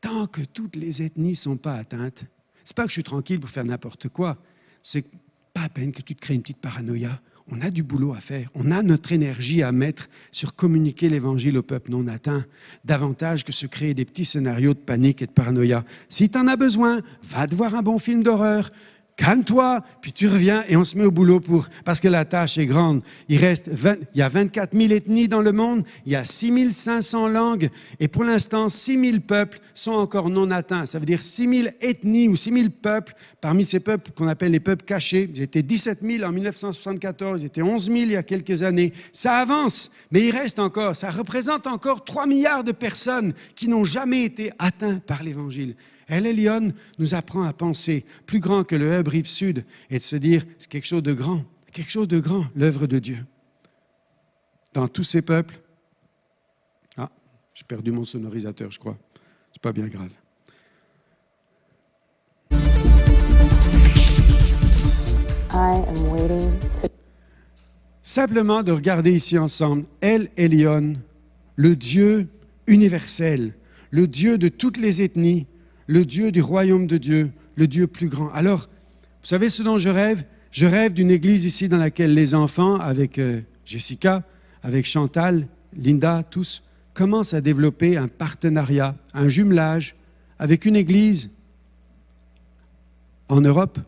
Tant que toutes les ethnies ne sont pas atteintes, c'est pas que je suis tranquille pour faire n'importe quoi. C'est pas à peine que tu te crées une petite paranoïa. On a du boulot à faire. On a notre énergie à mettre sur communiquer l'Évangile au peuple non atteint, davantage que se créer des petits scénarios de panique et de paranoïa. Si tu en as besoin, va te voir un bon film d'horreur. Calme-toi, puis tu reviens et on se met au boulot parce que la tâche est grande. Il y a 24 000 ethnies dans le monde, il y a 6 500 langues, et pour l'instant, 6 000 peuples sont encore non atteints. Ça veut dire 6 000 ethnies ou 6 000 peuples, parmi ces peuples qu'on appelle les peuples cachés. Ils étaient 17 000 en 1974, ils étaient 11 000 il y a quelques années. Ça avance, mais il reste encore, ça représente encore 3 milliards de personnes qui n'ont jamais été atteintes par l'Évangile. El Elyon nous apprend à penser plus grand que le hub Rive-Sud et de se dire, c'est quelque chose de grand, l'œuvre de Dieu. Dans tous ces peuples, j'ai perdu mon sonorisateur, je crois. C'est pas bien grave. I am waiting to... Simplement de regarder ici ensemble, El Elyon, le Dieu universel, le Dieu de toutes les ethnies, le Dieu du royaume de Dieu, le Dieu plus grand. Alors, vous savez ce dont je rêve? Je rêve d'une église ici dans laquelle les enfants, avec Jessica, avec Chantal, Linda, tous, commencent à développer un partenariat, un jumelage avec une église en Europe,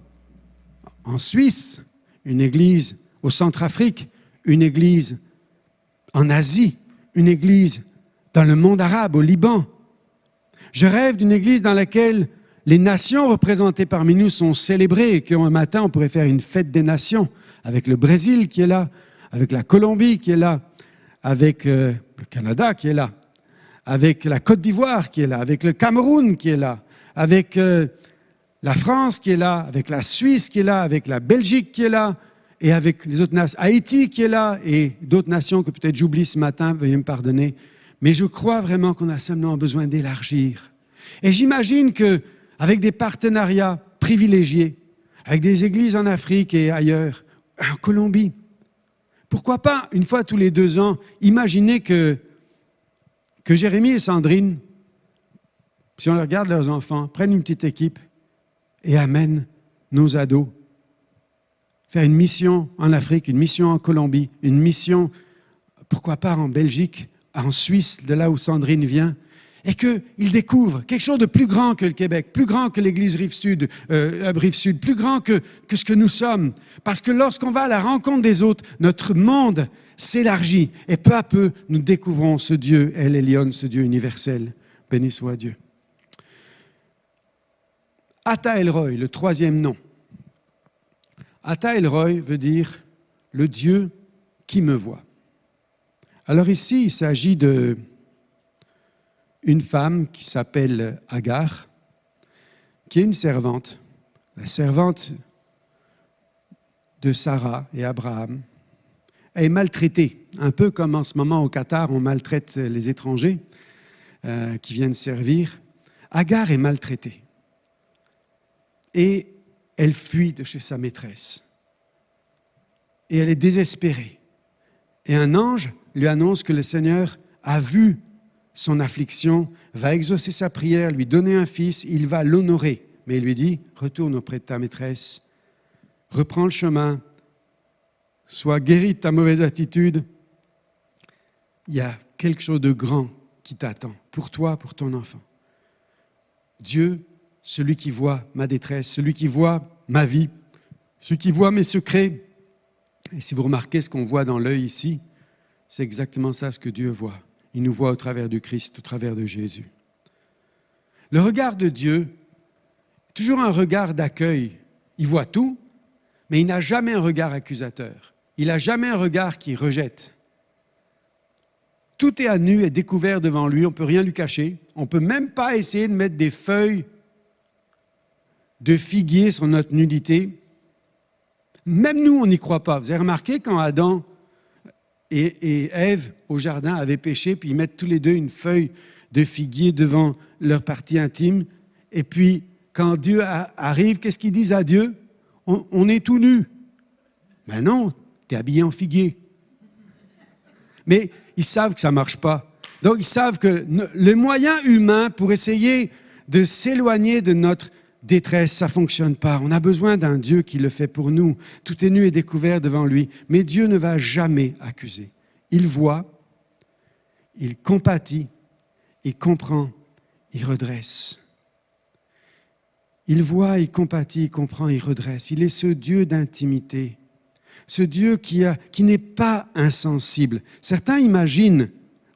en Suisse, une église au Centrafrique, une église en Asie, une église dans le monde arabe, au Liban. Je rêve d'une église dans laquelle les nations représentées parmi nous sont célébrées et qu'un matin on pourrait faire une fête des nations avec le Brésil qui est là, avec la Colombie qui est là, avec le Canada qui est là, avec la Côte d'Ivoire qui est là, avec le Cameroun qui est là, avec la France qui est là, avec la Suisse qui est là, avec la Belgique qui est là, et avec les autres nations, Haïti qui est là, et d'autres nations que peut-être j'oublie ce matin, veuillez me pardonner. Mais je crois vraiment qu'on a simplement besoin d'élargir. Et j'imagine qu'avec des partenariats privilégiés, avec des églises en Afrique et ailleurs, en Colombie, pourquoi pas, une fois tous les 2 ans, imaginer que Jérémie et Sandrine, si on regarde leurs enfants, prennent une petite équipe et amènent nos ados faire une mission en Afrique, une mission en Colombie, une mission, pourquoi pas en Belgique, en Suisse, de là où Sandrine vient, et qu'ils découvrent quelque chose de plus grand que le Québec, plus grand que l'Église Rive-Sud, Rive-Sud, plus grand que ce que nous sommes. Parce que lorsqu'on va à la rencontre des autres, notre monde s'élargit, et peu à peu, nous découvrons ce Dieu, El Elyon, ce Dieu universel. Béni soit Dieu. Ata El-Roy, le 3e nom. Ata El-Roy veut dire le Dieu qui me voit. Alors ici, il s'agit d'une femme qui s'appelle Agar, qui est une servante, la servante de Sarah et Abraham. Elle est maltraitée, un peu comme en ce moment au Qatar, on maltraite les étrangers qui viennent servir. Agar est maltraitée. Et elle fuit de chez sa maîtresse. Et elle est désespérée. Et un ange lui annonce que le Seigneur a vu son affliction, va exaucer sa prière, lui donner un fils, il va l'honorer. Mais il lui dit, retourne auprès de ta maîtresse, reprends le chemin, sois guéri de ta mauvaise attitude. Il y a quelque chose de grand qui t'attend, pour toi, pour ton enfant. Dieu, celui qui voit ma détresse, celui qui voit ma vie, celui qui voit mes secrets. Et si vous remarquez ce qu'on voit dans l'œil ici, c'est exactement ça ce que Dieu voit. Il nous voit au travers du Christ, au travers de Jésus. Le regard de Dieu, toujours un regard d'accueil. Il voit tout, mais il n'a jamais un regard accusateur. Il n'a jamais un regard qui rejette. Tout est à nu et découvert devant lui, on ne peut rien lui cacher. On ne peut même pas essayer de mettre des feuilles de figuier sur notre nudité. Même nous, on n'y croit pas. Vous avez remarqué quand Adam et Ève, au jardin, avaient péché, puis ils mettent tous les deux une feuille de figuier devant leur partie intime, et puis quand Dieu arrive, qu'est-ce qu'ils disent à Dieu? On est tout nus. Ben non, tu es habillé en figuier. Mais ils savent que ça ne marche pas. Donc ils savent que le moyen humain pour essayer de s'éloigner de notre détresse, ça ne fonctionne pas. On a besoin d'un Dieu qui le fait pour nous. Tout est nu et découvert devant lui. Mais Dieu ne va jamais accuser. Il voit, il compatit, il comprend, il redresse. Il voit, il compatit, il comprend, il redresse. Il est ce Dieu d'intimité. Ce Dieu qui n'est pas insensible. Certains imaginent,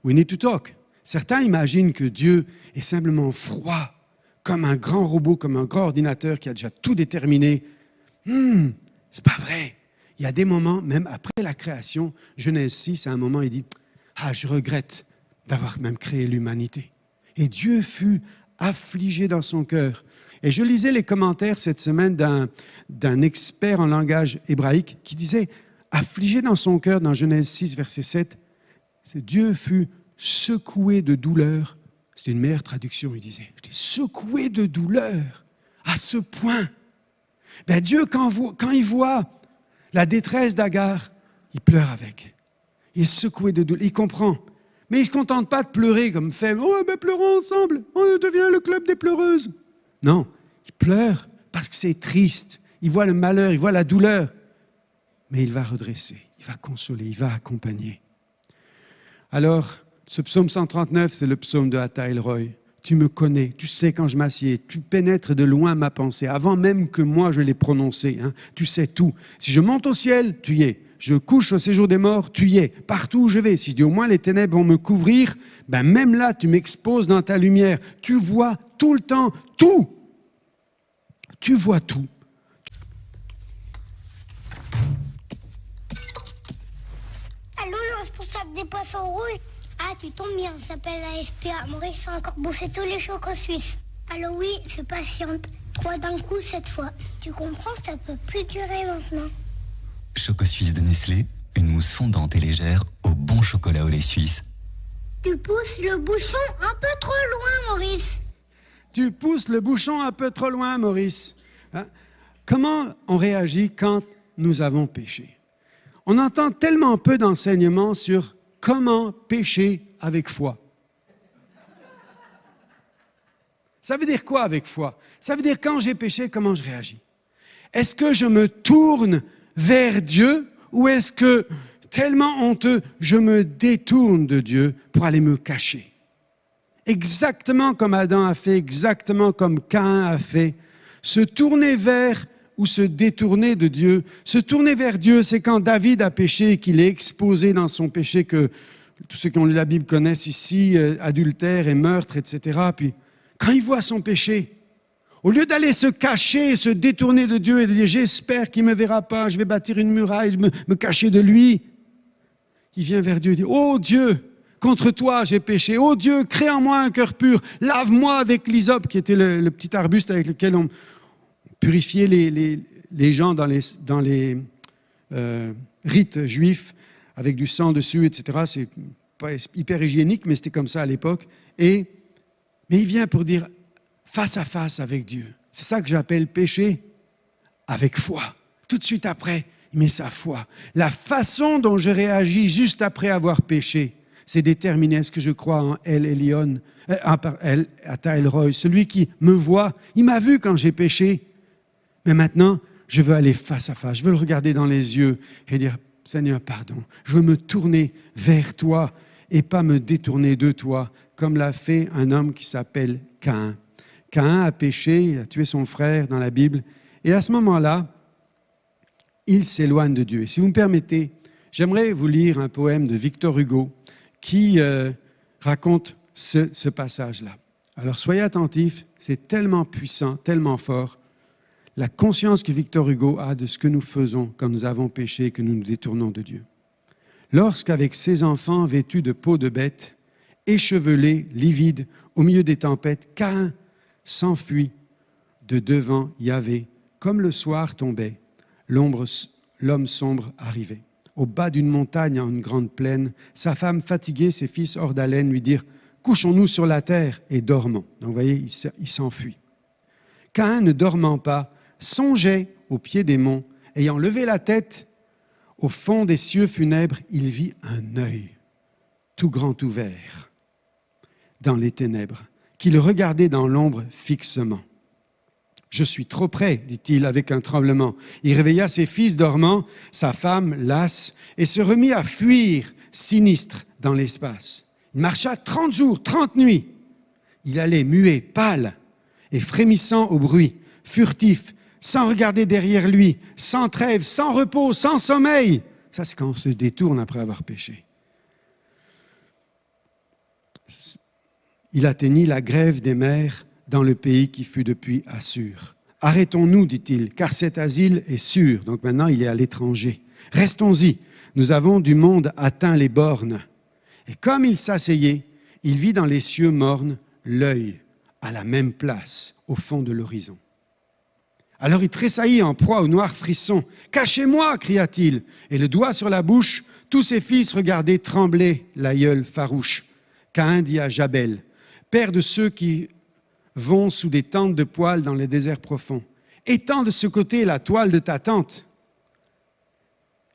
we need to talk, certains imaginent que Dieu est simplement froid, comme un grand robot, comme un grand ordinateur qui a déjà tout déterminé. C'est pas vrai. Il y a des moments, même après la création, Genèse 6, à un moment, il dit « Ah, je regrette d'avoir même créé l'humanité. » Et Dieu fut affligé dans son cœur. Et je lisais les commentaires cette semaine d'un expert en langage hébraïque qui disait, affligé dans son cœur, dans Genèse 6, verset 7, Dieu fut secoué de douleur. C'est une meilleure traduction, il disait. J'étais secoué de douleur à ce point. Ben Dieu, quand il voit la détresse d'Agar, il pleure avec. Il est secoué de douleur, il comprend. Mais il ne se contente pas de pleurer comme fait, oh ben pleurons ensemble, on devient le club des pleureuses. Non, il pleure parce que c'est triste. Il voit le malheur, il voit la douleur. Mais il va redresser, il va consoler, il va accompagner. Alors, ce psaume 139, c'est le psaume de Atta Elroy. Tu me connais, tu sais quand je m'assieds, tu pénètres de loin ma pensée, avant même que moi je l'ai prononcée. Tu sais tout. Si je monte au ciel, tu y es. Je couche au séjour des morts, tu y es. Partout où je vais, si je dis au moins les ténèbres vont me couvrir, ben même là, tu m'exposes dans ta lumière. Tu vois tout le temps, tout. Tu vois tout. Allô, le responsable des poissons rouges? Ah, tu tombes bien, ça s'appelle la SPA. Maurice a encore bouffé tous les chocos suisses. Alors oui, je patiente. 3 d'un coup cette fois. Tu comprends, ça peut plus durer maintenant. Choco Suisse de Nestlé, une mousse fondante et légère au bon chocolat au lait suisse. Tu pousses le bouchon un peu trop loin, Maurice. Tu pousses le bouchon un peu trop loin, Maurice. Comment on réagit quand nous avons péché? On entend tellement peu d'enseignements sur comment pécher avec foi. Ça veut dire quoi avec foi? Ça veut dire quand j'ai péché, comment je réagis? Est-ce que je me tourne vers Dieu ou est-ce que, tellement honteux, je me détourne de Dieu pour aller me cacher? Exactement comme Adam a fait, exactement comme Caïn a fait. Se tourner vers ou se détourner de Dieu. Se tourner vers Dieu, c'est quand David a péché et qu'il est exposé dans son péché que tous ceux qui ont lu la Bible connaissent ici, adultère et meurtre, etc. Puis, quand il voit son péché, au lieu d'aller se cacher, se détourner de Dieu et de dire « j'espère qu'il ne me verra pas, je vais bâtir une muraille, me cacher de lui », il vient vers Dieu et dit « Oh Dieu, contre toi j'ai péché. Oh Dieu, crée en moi un cœur pur. Lave-moi avec l'hysope, qui était le petit arbuste avec lequel on purifiait les gens dans les rites juifs, avec du sang dessus, etc. C'est pas hyper hygiénique, mais c'était comme ça à l'époque. Mais il vient pour dire face à face avec Dieu. C'est ça que j'appelle pécher avec foi. Tout de suite après, il met sa foi. La façon dont je réagis juste après avoir péché, c'est déterminé. Est-ce que je crois en El Elyon, Atta Elroy, celui qui me voit, il m'a vu quand j'ai péché. Mais maintenant, je veux aller face à face. Je veux le regarder dans les yeux et dire, Seigneur, pardon. Je veux me tourner vers toi et pas me détourner de toi, comme l'a fait un homme qui s'appelle Caïn. Caïn a péché, il a tué son frère dans la Bible. Et à ce moment-là, il s'éloigne de Dieu. Et si vous me permettez, j'aimerais vous lire un poème de Victor Hugo qui raconte ce passage-là. Alors soyez attentifs, c'est tellement puissant, tellement fort, la conscience que Victor Hugo a de ce que nous faisons quand nous avons péché et que nous nous détournons de Dieu. Lorsqu'avec ses enfants vêtus de peau de bête, échevelés, livides, au milieu des tempêtes, Caïn s'enfuit de devant Yahvé, comme le soir tombait, l'homme sombre arrivait. Au bas d'une montagne, en une grande plaine, sa femme fatiguée, ses fils hors d'haleine lui dirent « Couchons-nous sur la terre et dormons ». Donc vous voyez, il s'enfuit. Caïn, ne dormant pas, songeait au pied des monts, ayant levé la tête, au fond des cieux funèbres, il vit un œil, tout grand ouvert, dans les ténèbres, qui le regardait dans l'ombre fixement. Je suis trop près, dit-il avec un tremblement. Il réveilla ses fils dormants, sa femme lasse, et se remit à fuir, sinistre, dans l'espace. Il marcha 30 jours, 30 nuits. Il allait muet, pâle, et frémissant au bruit, furtif, sans regarder derrière lui, sans trêve, sans repos, sans sommeil. Ça, c'est quand on se détourne après avoir péché. Il atteignit la grève des mers dans le pays qui fut depuis Assur. Arrêtons-nous, dit-il, car cet asile est sûr. Donc maintenant, il est à l'étranger. Restons-y. Nous avons du monde atteint les bornes. Et comme il s'asseyait, il vit dans les cieux mornes l'œil à la même place, au fond de l'horizon. Alors il tressaillit en proie au noir frisson. « Cachez-moi » cria-t-il, et le doigt sur la bouche, tous ses fils regardaient trembler l'aïeul farouche. Caïn dit à Jabel, père de ceux qui vont sous des tentes de poils dans les déserts profonds, étends de ce côté la toile de ta tente.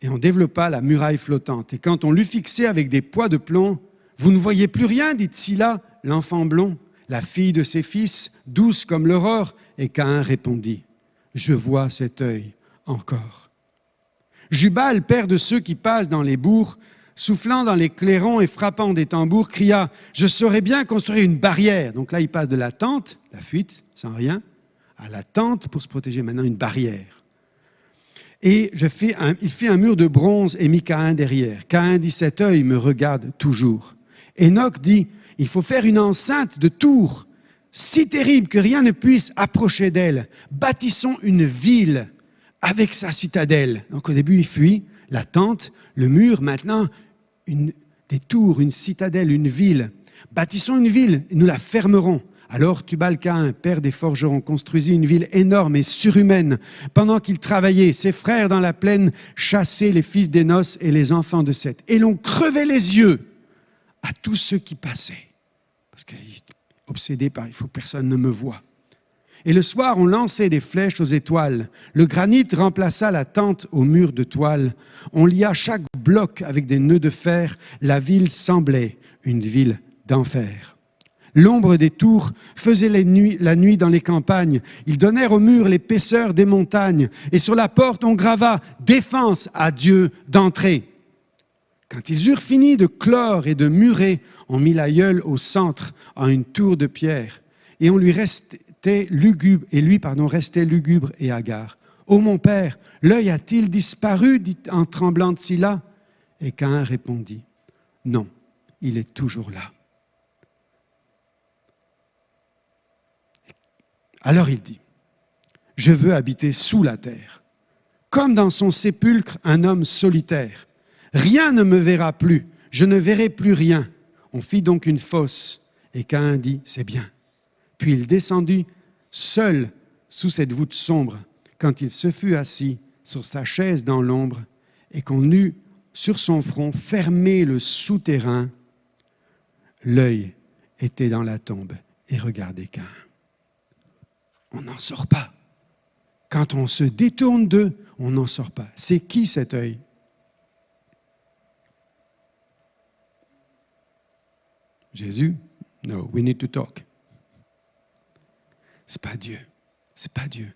Et on développa la muraille flottante. Et quand on l'eut fixée avec des poids de plomb, vous ne voyez plus rien, dit Tsila, l'enfant blond, la fille de ses fils, douce comme l'aurore. Et Caïn répondit, je vois cet œil encore. Jubal, père de ceux qui passent dans les bourgs, soufflant dans les clairons et frappant des tambours, cria « Je saurais bien construire une barrière ». Donc là, il passe de la tente, la fuite, sans rien, à la tente pour se protéger, maintenant une barrière. Et il fait un mur de bronze et mit Caïn derrière. Caïn dit « Cet œil me regarde toujours ». Enoch dit « Il faut faire une enceinte de tours, si terrible que rien ne puisse approcher d'elle. Bâtissons une ville avec sa citadelle. » Donc au début, il fuit la tente, le mur, maintenant des tours, une citadelle, une ville. Bâtissons une ville, et nous la fermerons. Alors Tubal-Caïn, père des forgerons, construisit une ville énorme et surhumaine. Pendant qu'il travaillait, ses frères dans la plaine chassaient les fils d'Énos et les enfants de Seth. Et l'on crevait les yeux à tous ceux qui passaient. Parce qu'il était obsédé par « il faut que personne ne me voie ». Et le soir, on lançait des flèches aux étoiles. Le granit remplaça la tente au mur de toile. On lia chaque bloc avec des nœuds de fer. La ville semblait une ville d'enfer. L'ombre des tours faisait la nuit dans les campagnes. Ils donnèrent au mur l'épaisseur des montagnes. Et sur la porte, on grava « Défense à Dieu d'entrer ». Quand ils eurent fini de clore et de murer, on mit l'aïeul au centre, en une tour de pierre. Et on lui restait lugubre, et lui, restait lugubre et hagard. « Ô mon père, l'œil a-t-il disparu » dit en tremblant Tsila. Et Caïn répondit, « Non, il est toujours là. » Alors il dit, « Je veux habiter sous la terre, comme dans son sépulcre un homme solitaire. Rien ne me verra plus, je ne verrai plus rien. » On fit donc une fosse, et Caïn dit, « C'est bien. » Puis il descendit seul sous cette voûte sombre. Quand il se fut assis sur sa chaise dans l'ombre et qu'on eut sur son front fermé le souterrain, l'œil était dans la tombe et regardait Caïn. On n'en sort pas. Quand on se détourne d'eux, on n'en sort pas. C'est qui cet œil? Jésus? No, we need to talk. C'est pas Dieu. C'est pas Dieu.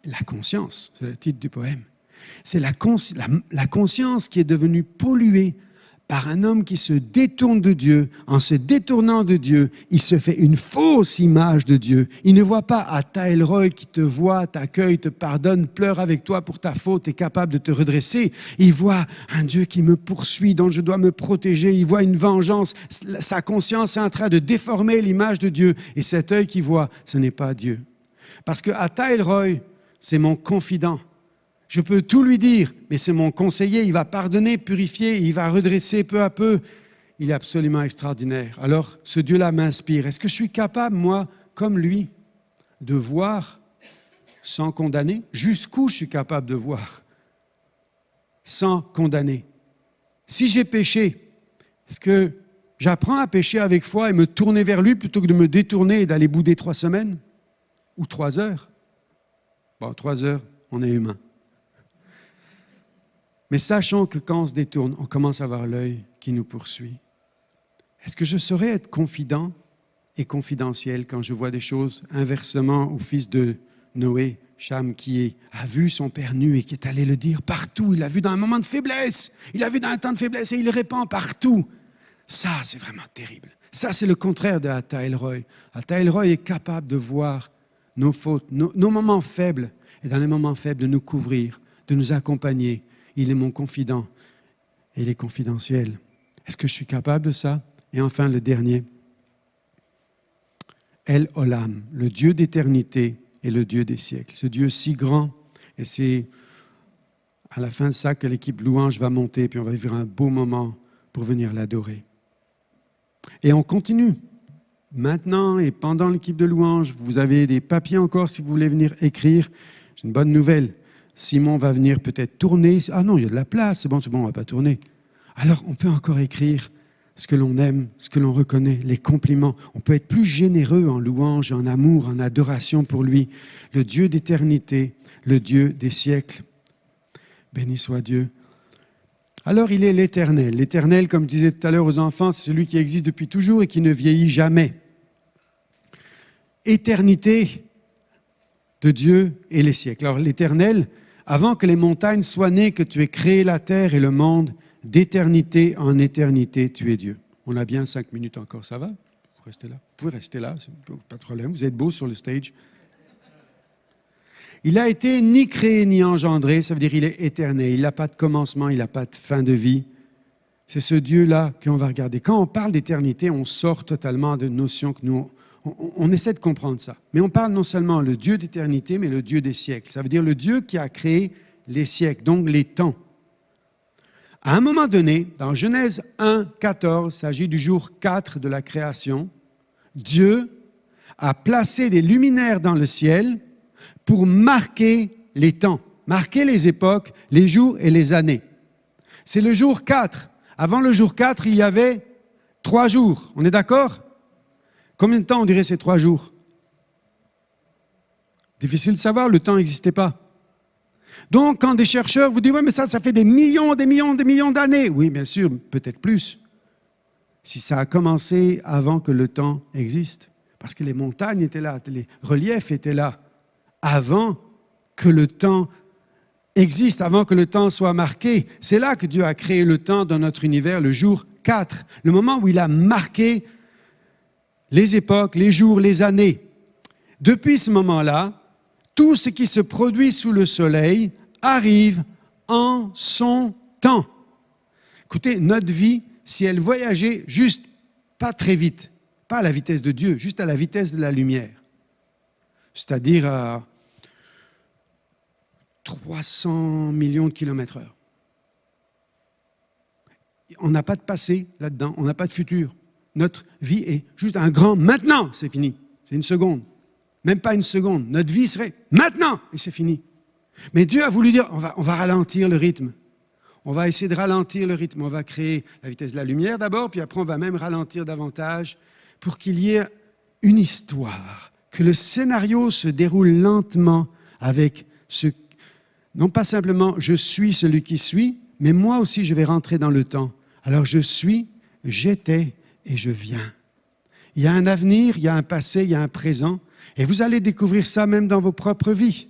La conscience, c'est le titre du poème. C'est la conscience qui est devenue polluée par un homme qui se détourne de Dieu. En se détournant de Dieu, il se fait une fausse image de Dieu. Il ne voit pas Ata Elroy qui te voit, t'accueille, te pardonne, pleure avec toi pour ta faute, est capable de te redresser. Il voit un Dieu qui me poursuit, dont je dois me protéger. Il voit une vengeance. Sa conscience est en train de déformer l'image de Dieu. Et cet œil qu'il voit, ce n'est pas Dieu. Parce que Ata Elroy, c'est mon confident. Je peux tout lui dire, mais c'est mon conseiller, il va pardonner, purifier, il va redresser peu à peu. Il est absolument extraordinaire. Alors, ce Dieu-là m'inspire. Est-ce que je suis capable, moi, comme lui, de voir sans condamner? Jusqu'où je suis capable de voir sans condamner? Si j'ai péché, est-ce que j'apprends à pécher avec foi et me tourner vers lui plutôt que de me détourner et d'aller bouder 3 semaines? Ou 3 heures? Bon, 3 heures, on est humain. Mais sachons que quand on se détourne, on commence à avoir l'œil qui nous poursuit. Est-ce que je saurais être confident et confidentiel quand je vois des choses inversement au fils de Noé, Cham, qui a vu son père nu et qui est allé le dire partout. Il l'a vu dans un moment de faiblesse, il l'a vu dans un temps de faiblesse et il le répand partout. Ça, c'est vraiment terrible. Ça, c'est le contraire de Ata Elroy. Ata Elroy est capable de voir nos fautes, nos moments faibles, et dans les moments faibles, de nous couvrir, de nous accompagner. Il est mon confident et il est confidentiel. Est-ce que je suis capable de ça? Et enfin, le dernier. El Olam, le Dieu d'éternité et le Dieu des siècles. Ce Dieu si grand, et c'est à la fin de ça que l'équipe louange va monter, puis on va vivre un beau moment pour venir l'adorer. Et on continue. Maintenant et pendant l'équipe de louange, vous avez des papiers encore si vous voulez venir écrire. J'ai une bonne nouvelle. Simon va venir peut-être tourner. Ah non, il y a de la place, c'est bon, on ne va pas tourner. Alors on peut encore écrire ce que l'on aime, ce que l'on reconnaît, les compliments. On peut être plus généreux en louange, en amour, en adoration pour lui. Le Dieu d'éternité, le Dieu des siècles. Béni soit Dieu. Alors il est l'Éternel. L'Éternel, comme je disais tout à l'heure aux enfants, c'est celui qui existe depuis toujours et qui ne vieillit jamais. Éternité de Dieu et les siècles. Alors l'Éternel, avant que les montagnes soient nées, que tu aies créé la terre et le monde, d'éternité en éternité, tu es Dieu. On a bien 5 minutes encore, ça va? Vous restez là. Vous pouvez rester là, pas de problème. Vous êtes beau sur le stage. Il a été ni créé ni engendré, ça veut dire il est éternel. Il n'a pas de commencement, il n'a pas de fin de vie. C'est ce Dieu-là qu'on va regarder. Quand on parle d'éternité, on sort totalement de notions que nous... On essaie de comprendre ça. Mais on parle non seulement le Dieu d'éternité, mais le Dieu des siècles. Ça veut dire le Dieu qui a créé les siècles, donc les temps. À un moment donné, dans Genèse 1, 14, il s'agit du jour 4 de la création, Dieu a placé des luminaires dans le ciel pour marquer les temps, marquer les époques, les jours et les années. C'est le jour 4. Avant le jour 4, il y avait 3 jours. On est d'accord? Combien de temps on dirait ces 3 jours? Difficile de savoir, le temps n'existait pas. Donc, quand des chercheurs vous disent « Oui, mais ça fait des millions d'années. » Oui, bien sûr, peut-être plus. Si ça a commencé avant que le temps existe. Parce que les montagnes étaient là, les reliefs étaient là. Avant que le temps existe, avant que le temps soit marqué. C'est là que Dieu a créé le temps dans notre univers, le jour 4. Le moment où il a marqué les époques, les jours, les années. Depuis ce moment-là, tout ce qui se produit sous le soleil arrive en son temps. Écoutez, notre vie, si elle voyageait juste pas très vite, pas à la vitesse de Dieu, juste à la vitesse de la lumière, c'est-à-dire à 300 millions de kilomètres/heure. On n'a pas de passé là-dedans, on n'a pas de futur. Notre vie est juste un grand maintenant, c'est fini. C'est une seconde. Même pas une seconde. Notre vie serait maintenant et c'est fini. Mais Dieu a voulu dire, on va ralentir le rythme. On va essayer de ralentir le rythme. On va créer la vitesse de la lumière d'abord, puis après on va même ralentir davantage pour qu'il y ait une histoire, que le scénario se déroule lentement avec non pas simplement je suis celui qui suis, mais moi aussi je vais rentrer dans le temps. Alors je suis, j'étais et je viens. Il y a un avenir, il y a un passé, il y a un présent. Et vous allez découvrir ça même dans vos propres vies.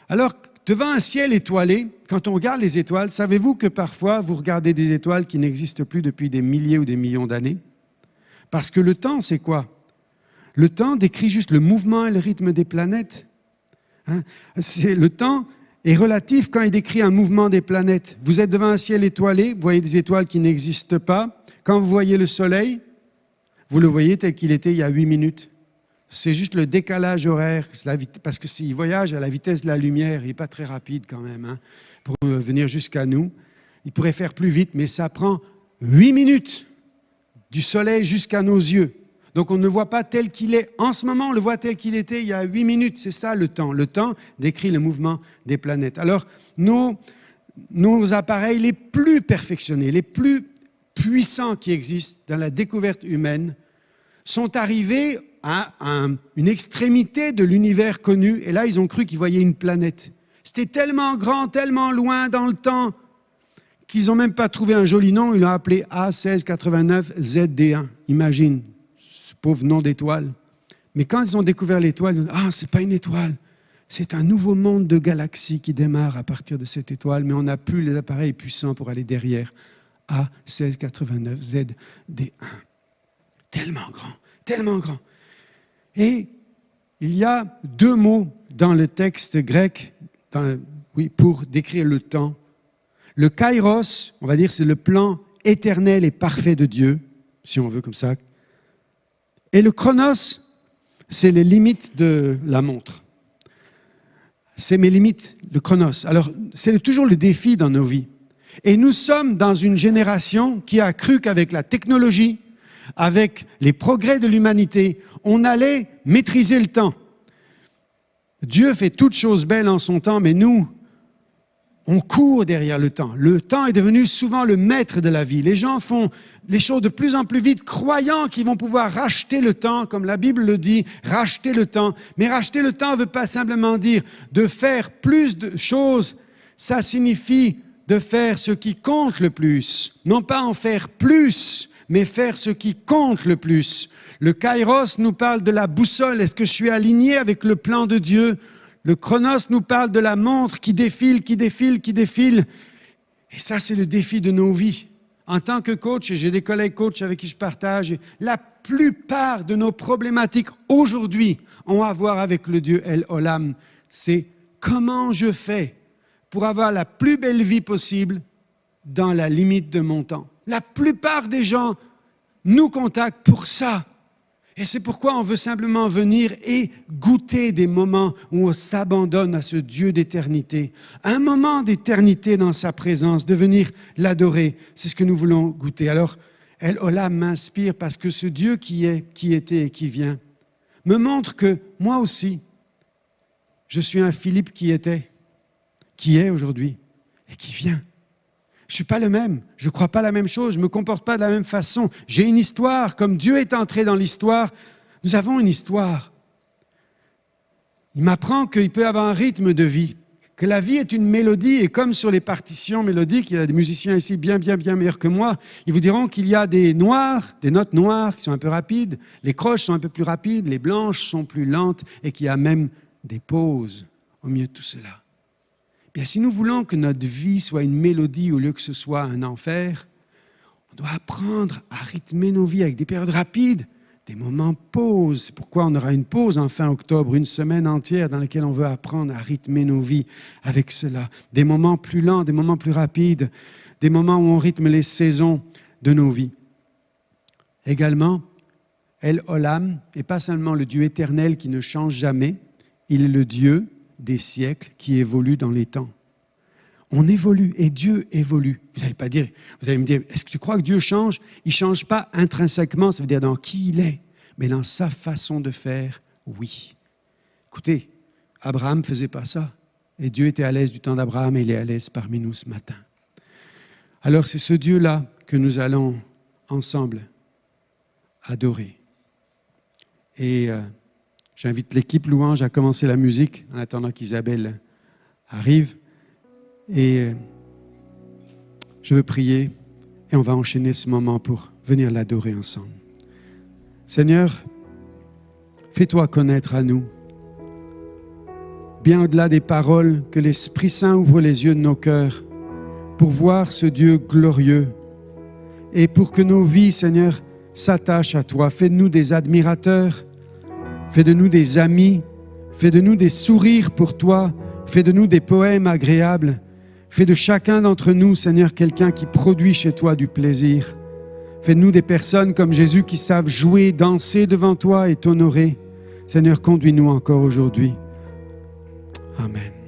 Alors, devant un ciel étoilé, quand on regarde les étoiles, savez-vous que parfois vous regardez des étoiles qui n'existent plus depuis des milliers ou des millions d'années? Parce que le temps, c'est quoi? Le temps décrit juste le mouvement et le rythme des planètes. Le temps est relatif quand il décrit un mouvement des planètes. Vous êtes devant un ciel étoilé, vous voyez des étoiles qui n'existent pas. Quand vous voyez le soleil, vous le voyez tel qu'il était il y a 8 minutes. C'est juste le décalage horaire, parce que s'il voyage à la vitesse de la lumière, il n'est pas très rapide quand même, pour venir jusqu'à nous. Il pourrait faire plus vite, mais ça prend 8 minutes du soleil jusqu'à nos yeux. Donc on ne le voit pas tel qu'il est en ce moment, on le voit tel qu'il était il y a 8 minutes. C'est ça le temps. Le temps décrit le mouvement des planètes. Alors nos appareils les plus perfectionnés, les plus puissants qui existent dans la découverte humaine sont arrivés à une extrémité de l'univers connu, et là ils ont cru qu'ils voyaient une planète. C'était tellement grand, tellement loin dans le temps, qu'ils n'ont même pas trouvé un joli nom, ils l'ont appelé A1689ZD1. Imagine, pauvre nom d'étoile. Mais quand ils ont découvert l'étoile, ils ont dit, ah, c'est pas une étoile. C'est un nouveau monde de galaxies qui démarre à partir de cette étoile, mais on n'a plus les appareils puissants pour aller derrière. A1689 ZD1. Tellement grand, tellement grand. Et il y a deux mots dans le texte grec pour décrire le temps. Le kairos, on va dire, c'est le plan éternel et parfait de Dieu, si on veut comme ça. Et le chronos, c'est les limites de la montre. C'est mes limites, le chronos. Alors, c'est toujours le défi dans nos vies. Et nous sommes dans une génération qui a cru qu'avec la technologie, avec les progrès de l'humanité, on allait maîtriser le temps. Dieu fait toutes choses belles en son temps, mais nous, on court derrière le temps. Le temps est devenu souvent le maître de la vie. Les gens font les choses de plus en plus vite, croyant qu'ils vont pouvoir racheter le temps, comme la Bible le dit, racheter le temps. Mais racheter le temps ne veut pas simplement dire de faire plus de choses, ça signifie de faire ce qui compte le plus. Non pas en faire plus, mais faire ce qui compte le plus. Le kairos nous parle de la boussole. Est-ce que je suis aligné avec le plan de Dieu? Le chronos nous parle de la montre qui défile, qui défile, qui défile. Et ça, c'est le défi de nos vies. En tant que coach, et j'ai des collègues coachs avec qui je partage, la plupart de nos problématiques aujourd'hui ont à voir avec le Dieu El Olam. C'est comment je fais pour avoir la plus belle vie possible dans la limite de mon temps. La plupart des gens nous contactent pour ça. Et c'est pourquoi on veut simplement venir et goûter des moments où on s'abandonne à ce Dieu d'éternité. Un moment d'éternité dans sa présence, de venir l'adorer. C'est ce que nous voulons goûter. Alors, El Olam m'inspire parce que ce Dieu qui est, qui était et qui vient, me montre que moi aussi, je suis un Philippe qui était, qui est aujourd'hui et qui vient. Je ne suis pas le même, je ne crois pas la même chose, je ne me comporte pas de la même façon. J'ai une histoire, comme Dieu est entré dans l'histoire, nous avons une histoire. Il m'apprend qu'il peut y avoir un rythme de vie, que la vie est une mélodie, et comme sur les partitions mélodiques, il y a des musiciens ici bien meilleurs que moi, ils vous diront qu'il y a des notes noires qui sont un peu rapides, les croches sont un peu plus rapides, les blanches sont plus lentes, et qu'il y a même des pauses au milieu de tout cela. Bien, si nous voulons que notre vie soit une mélodie au lieu que ce soit un enfer, on doit apprendre à rythmer nos vies avec des périodes rapides, des moments pause. C'est pourquoi on aura une pause en fin octobre, une semaine entière dans laquelle on veut apprendre à rythmer nos vies avec cela. Des moments plus lents, des moments plus rapides, des moments où on rythme les saisons de nos vies. Également, El Olam n'est pas seulement le Dieu éternel qui ne change jamais, il est le Dieu des siècles qui évoluent dans les temps. On évolue et Dieu évolue. Vous allez me dire, est-ce que tu crois que Dieu change? Il ne change pas intrinsèquement, ça veut dire dans qui il est, mais dans sa façon de faire, oui. Écoutez, Abraham ne faisait pas ça. Et Dieu était à l'aise du temps d'Abraham et il est à l'aise parmi nous ce matin. Alors c'est ce Dieu-là que nous allons ensemble adorer. Et j'invite l'équipe louange à commencer la musique en attendant qu'Isabelle arrive. Et je veux prier et on va enchaîner ce moment pour venir l'adorer ensemble. Seigneur, fais-toi connaître à nous. Bien au-delà des paroles, que l'Esprit Saint ouvre les yeux de nos cœurs pour voir ce Dieu glorieux et pour que nos vies, Seigneur, s'attachent à toi. Fais de nous des admirateurs. Fais de nous des amis, fais de nous des sourires pour toi, fais de nous des poèmes agréables, fais de chacun d'entre nous, Seigneur, quelqu'un qui produit chez toi du plaisir. Fais de nous des personnes comme Jésus qui savent jouer, danser devant toi et t'honorer. Seigneur, conduis-nous encore aujourd'hui. Amen.